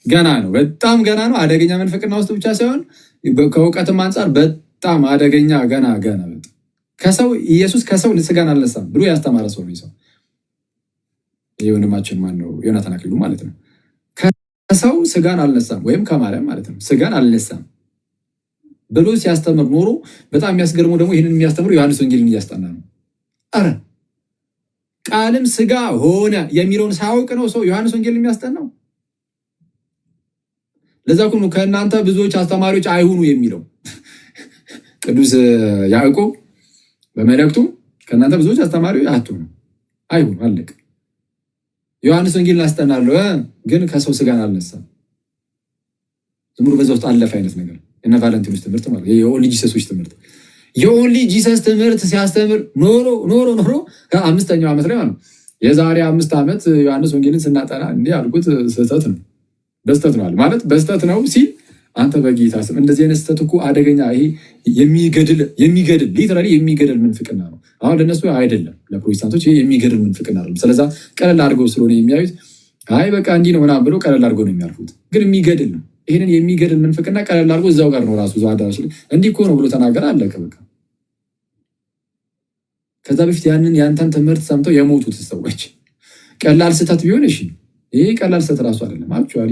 ገና ነው፣ በጣም ገና ነው። አደገኛ መንፈቅና ውስጥ ብቻ ሳይሆን ከእውቀትም አንጻር በጣም አደገኛ ገና ከሰው ኢየሱስ ከሰው ስጋን አልነሳም ብሎ ያስተማረ ሰው ነው። ሰው ወንድማችን ማን ነው? ዮናታን አክሊሉ ማለት ነው። ከሰው ስጋን አልነሳም ወይም ከማርያም ማለት ነው ስጋን አልነሳም ብሎ ሲያስተምር ኖሮ በጣም የሚያስገርመው ደግሞ ይህንን የሚያስተምሩ ዮሐንስ ወንጌልን እያስጠና ነው። አረ ቃልም ስጋ ሆነ የሚለውን ሳያውቅ ነው ሰው ዮሐንስ ወንጌልን የሚያስጠናው። ለዛ እኮ ነው ከእናንተ ብዙዎች አስተማሪዎች አይሁኑ የሚለው ቅዱስ ያዕቆብ በመልእክቱ ከእናንተ ብዙዎች አስተማሪዎች አትሁኑ፣ አይሁኑ፣ አለቅ። ዮሐንስ ወንጌልን አስጠናለሁ ግን ከሰው ስጋን አልነሳም። ዝም ብሎ በዛ ውስጥ አለፈ አይነት ነገር እነ ቫለንቲኖስ ትምህርት ማለት የኦንሊ ጂሰሶች ትምህርት የኦንሊ ጂሰስ ትምህርት ሲያስተምር ኖሮ ከ5ኛው ዓመት ላይ ማለት የዛሬ 5 ዓመት ዮሐንስ ወንጌልን ስናጠና እንዲህ አልኩት ስህተት ነው በስተት ነው ማለት በስተት ነው ሲል አንተ በጌታ ስም እንደዚህ አይነት ስህተት እኮ አደገኛ ይሄ የሚገድል ሊትራሊ የሚገድል ምንፍቅና ነው። አሁን ለነሱ አይደለም ለፕሮቴስታንቶች ይሄ የሚገድል ምንፍቅና አይደለም። ስለዛ ቀለል አድርገው ስለሆነ የሚያዩት አይ በቃ እንዲህ ነው ምናምን ብሎ ቀለል አድርገው ነው የሚያልፉት። ግን የሚገድል ነው። ይሄንን የሚገድል ምንፍቅና ቀለል አድርጎ እዛው ጋር ነው ራሱ አዳራሽ እንዲህ እኮ ነው ብሎ ተናገረ፣ አለቀ በቃ። ከዛ በፊት ያንተን ትምህርት ሰምተው የሞቱት ሰዎች ቀላል ስህተት ቢሆን እሺ፣ ይሄ ቀላል ስህተት ራሱ አይደለም። አክቹዋሊ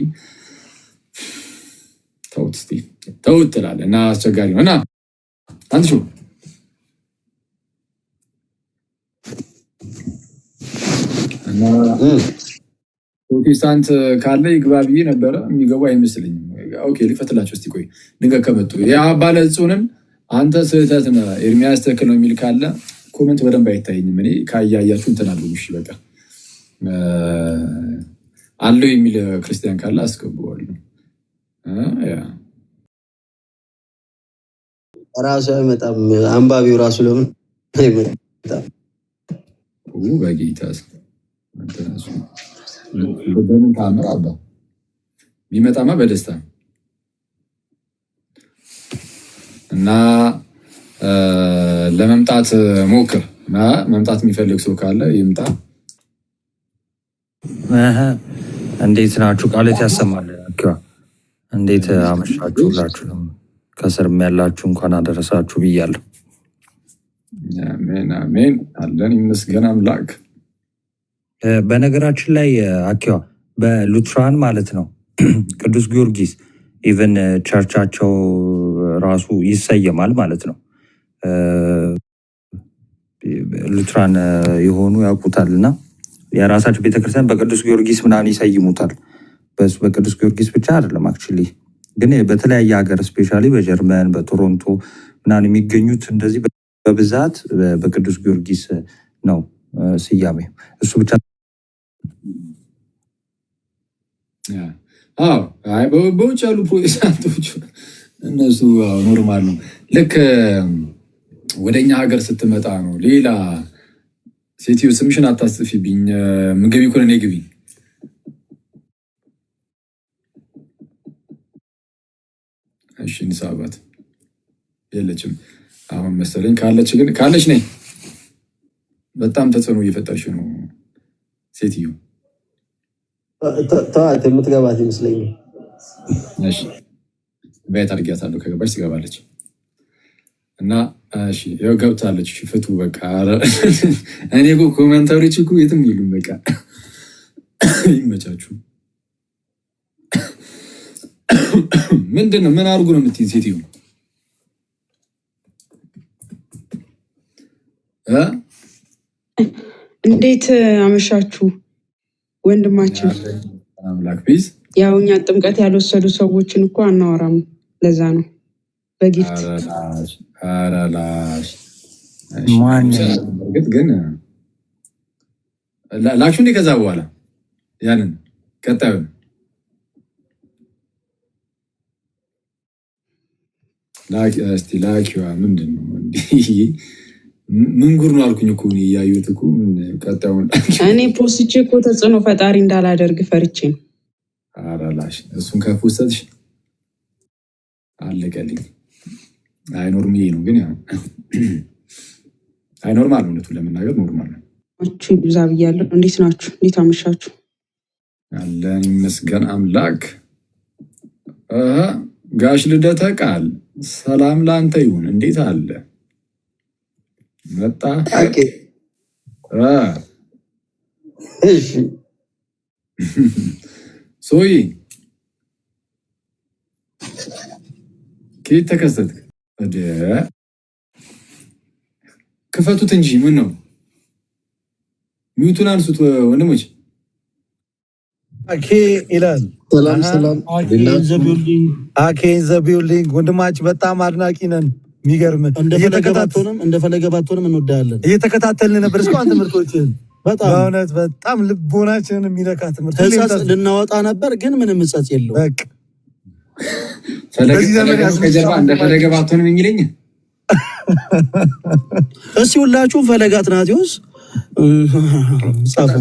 ተውት ትላለህ እና አስቸጋሪ ነው እና አንተ ፕሮቴስታንት ካለ ይግባ ብዬ ነበረ። የሚገቡ አይመስለኝም። ኦኬ ሊፈትላቸው እስቲ ቆይ ድንገት ከመጡ ያ ባለጽሁንን አንተ ስህተት ነህ ኤርሚያስ ትክክል ነው የሚል ካለ ኮመንት በደንብ አይታየኝም። እኔ ካያያችሁ እንትን አሉ። እሺ በቃ አለው የሚል ክርስቲያን ካለ አስገባዋለሁ። ራሱ አይመጣም። አንባቢው ራሱ ለምን አይመጣም? በጌታ በምን ታምር አባ ቢመጣማ በደስታ እና ለመምጣት ሞክር። መምጣት የሚፈልግ ሰው ካለ ይምጣ። እንዴት ናችሁ? ቃልት ያሰማል። እንዴት አመሻችሁ? ሁላችሁንም ከስርም ያላችሁ እንኳን አደረሳችሁ ብያለሁ። አሜን አሜን። አለን ይመስገን አምላክ። በነገራችን ላይ አኪዋ በሉትራን ማለት ነው ቅዱስ ጊዮርጊስ ኢቨን ቸርቻቸው ራሱ ይሰየማል ማለት ነው። ሉትራን የሆኑ ያውቁታል እና የራሳቸው ቤተክርስቲያን በቅዱስ ጊዮርጊስ ምናምን ይሰይሙታል። በቅዱስ ጊዮርጊስ ብቻ አይደለም አክቹዋሊ ግን በተለያየ ሀገር ስፔሻሊ በጀርመን በቶሮንቶ ምናምን የሚገኙት እንደዚህ በብዛት በቅዱስ ጊዮርጊስ ነው ስያሜ። እሱ ብቻ በውጭ ያሉ ፕሮቴስታንቶች እነሱ ኖርማል ነው። ልክ ወደኛ ሀገር ስትመጣ ነው ሌላ ሴትዮ ስምሽን አታስጽፊብኝ ምግቢ እኮ ነኝ ግቢ እሺ ንሳባት የለችም አሁን መሰለኝ። ካለች ግን ካለች ነኝ። በጣም ተጽዕኖ እየፈጠርሽ ነው ሴትዮ። ተዋት የምትገባት ይመስለኛል። እሺ ቤት አድርጊያታለሁ። ከገባች ትገባለች እና እሺ ያው ገብታለች። እሺ ፍቱ በቃ። እኔ እኮ ኮሜንታሪዎች እኮ የትም ይሉም በቃ ይመቻችሁ። ምንድን ነው ምን አድርጉ ነው የምትይኝ ሴትዮ? እንዴት አመሻችሁ ወንድማችን። አምላክ ቢዝ ያው እኛ ጥምቀት ያልወሰዱ ሰዎችን እኮ አናወራም። ለዛ ነው በጊፍት አራላሽ እርግጥ ግን ላክሹ እንዴ ከዛ በኋላ ያንን ቀጣዩን እስቲ ላኪዋ ምንድን ነው ምን ጉር ነው አልኩኝ እኮ እያዩት እኮ ቀጣዩን እኔ ፖስቼ እኮ ተጽዕኖ ፈጣሪ እንዳላደርግ ፈርቼ ነው። አራላሽ እሱን ከፖስተሽ አለቀልኝ። አይኖርም ይሄ ነው ግን ያው አይ ኖርማል ነው። እውነቱን ለመናገር ኖርማል ነው። እቺ ብዛ ብያለሁ። እንዴት ናችሁ? እንዴት አመሻችሁ? አለን ይመስገን አምላክ። ጋሽ ልደተ ቃል ሰላም ላንተ ይሁን። እንዴት አለ መጣ? ሶይ ከየት ተከሰትክ? ክፈቱት እንጂ ምን ነው? ሚዩቱን አንሱት ወንድሞች። አኬ ይላል። ሰላም ሰላም። አኬ ዘ ቢልዲንግ ወንድማችን በጣም አድናቂ ነን። የሚገርም እንደፈለገ ባትሆንም እንወዳለን። እየተከታተልን ነበር እስካሁን ትምህርቶችን በእውነት በጣም ልቦናችንን የሚነካ ትምህርት ህጸጽ ልናወጣ ነበር ግን ምንም ህጸጽ የለው። በቃ ከጀርባ እንደፈለገ ባትሆንም የሚለኝ እስኪ ሁላችሁም ፈለገ አትናቴዎስ ጻፉ።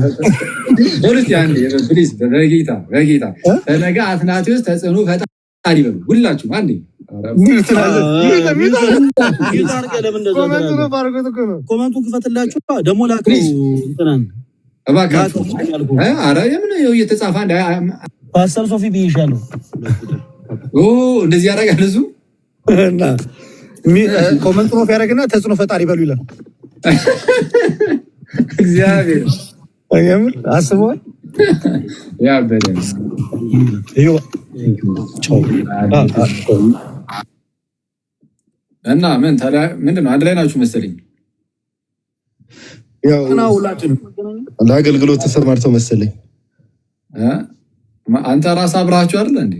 በጌታ ፈለገ አትናቴዎስ ተጽዕኖ ፈጣሪ በሉ ሁላችሁም አንዴ። ኮመንቱን ክፈትላችሁ ደግሞ ላክ እባካችሁ። ኧረ የምን እየተጻፈ ፓስተር ሶፊ ብዬሻለሁ። እንደዚህ ያደርጋል እሱ እና ኮመንት ኦፍ ያደርግና ተጽዕኖ ፈጣሪ በሉ ይላል። እግዚአብሔር የምር አስበዋል። ያ በደም እና ምንድን ነው አንድ ላይ ናችሁ መሰለኝ። ያው ለአገልግሎት ተሰማርተው መሰለኝ። አንተ ራስህ አብራችሁ አይደል እንዴ?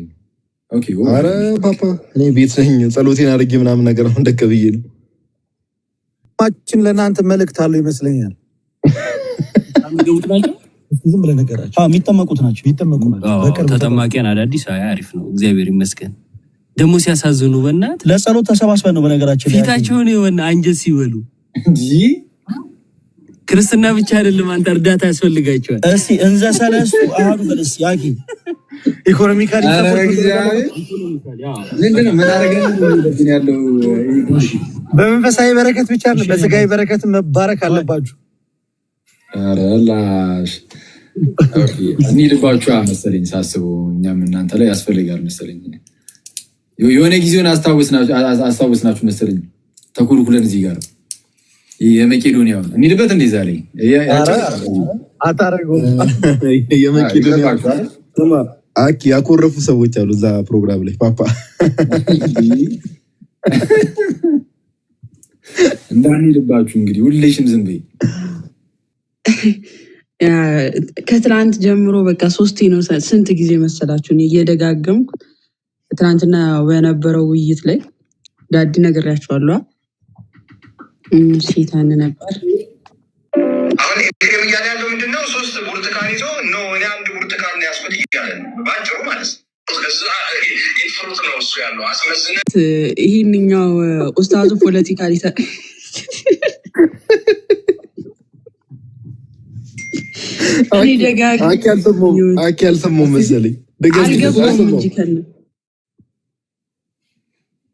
ኦኬ። ኧረ ፓፓ እኔ ቤት ነኝ፣ ጸሎቴን አድርጌ ምናምን ነገር አሁን ደከብዬ ነው። ማችን ለእናንተ መልእክት አለው ይመስለኛል። ዝም ብለህ ነገራቸው። የሚጠመቁት ናቸው። ተጠማቂያን አዳዲስ አሪፍ ነው። እግዚአብሔር ይመስገን። ደግሞ ሲያሳዝኑ በእናት ለጸሎት ተሰባስበን ነው። በነገራችን ላይ ፊታቸውን የሆነ አንጀት ሲበሉ ክርስትና ብቻ አይደለም፣ አንተ እርዳታ ያስፈልጋቸዋል። እስቲ እንዘ ሰለስቱ አሐዱ ፈለስ ያኪ ኢኮኖሚካሊ በመንፈሳዊ በረከት ብቻ ነው፣ በስጋዊ በረከት መባረክ አለባችሁ። አረላሽ እንሂድባችሁ መሰለኝ ሳስበው፣ እኛም እናንተ ላይ ያስፈልጋል መሰለኝ። የሆነ ጊዜውን አስታውስናችሁ መሰለኝ ተኩልኩለን እዚህ ጋር የመቄዶንያው እንሂድበት እንዴ ዛሬ አታረገው። የመቄዶንያ አኪ ያኮረፉ ሰዎች አሉ እዛ ፕሮግራም ላይ ፓፓ እንዳንሄድባችሁ እንግዲህ ሁሌሽም ዝም በይ። ከትናንት ጀምሮ በቃ 3 ነው። ስንት ጊዜ መሰላችሁን እየደጋገምኩ ትናንትና በነበረው ውይይት ላይ ዳዲ ነግሬያቸዋለሁ። ሴታን ነበር አሁን ኤፍሬም እያለ ያለው ምንድነው? 3 ብርቱካን ይዞ ነው እኔ 1 ብርቱካን ነው ያስፈልግ እያለ ባጭሩ ማለት ነው። ፍሩት ነው እሱ ያለው አስመዝነ ይህንኛው ኡስታዙ ፖለቲካ ሊሰ አኪ አልሰማሁም መሰለኝ።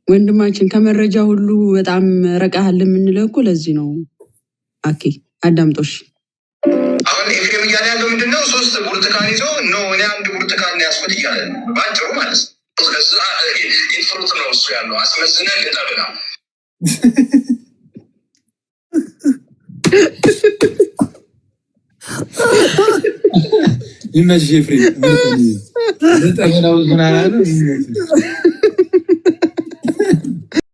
ወንድማችን ከመረጃ ሁሉ በጣም ረቃሃል የምንለው እኮ ለዚህ ነው። አኬ አዳምጦሽ አሁን ኤፍሬም እያለ ያለው ምንድነው? 3 ብርቱካን ይዞ ነው እኔ 1 ብርቱካን ነው ያስፈልግ እያለ ባጭሩ ማለት ነው። ፍሩት ነው እሱ ያለው አስመዝነ ልጠብና ይመችሽ ኤፍሬም።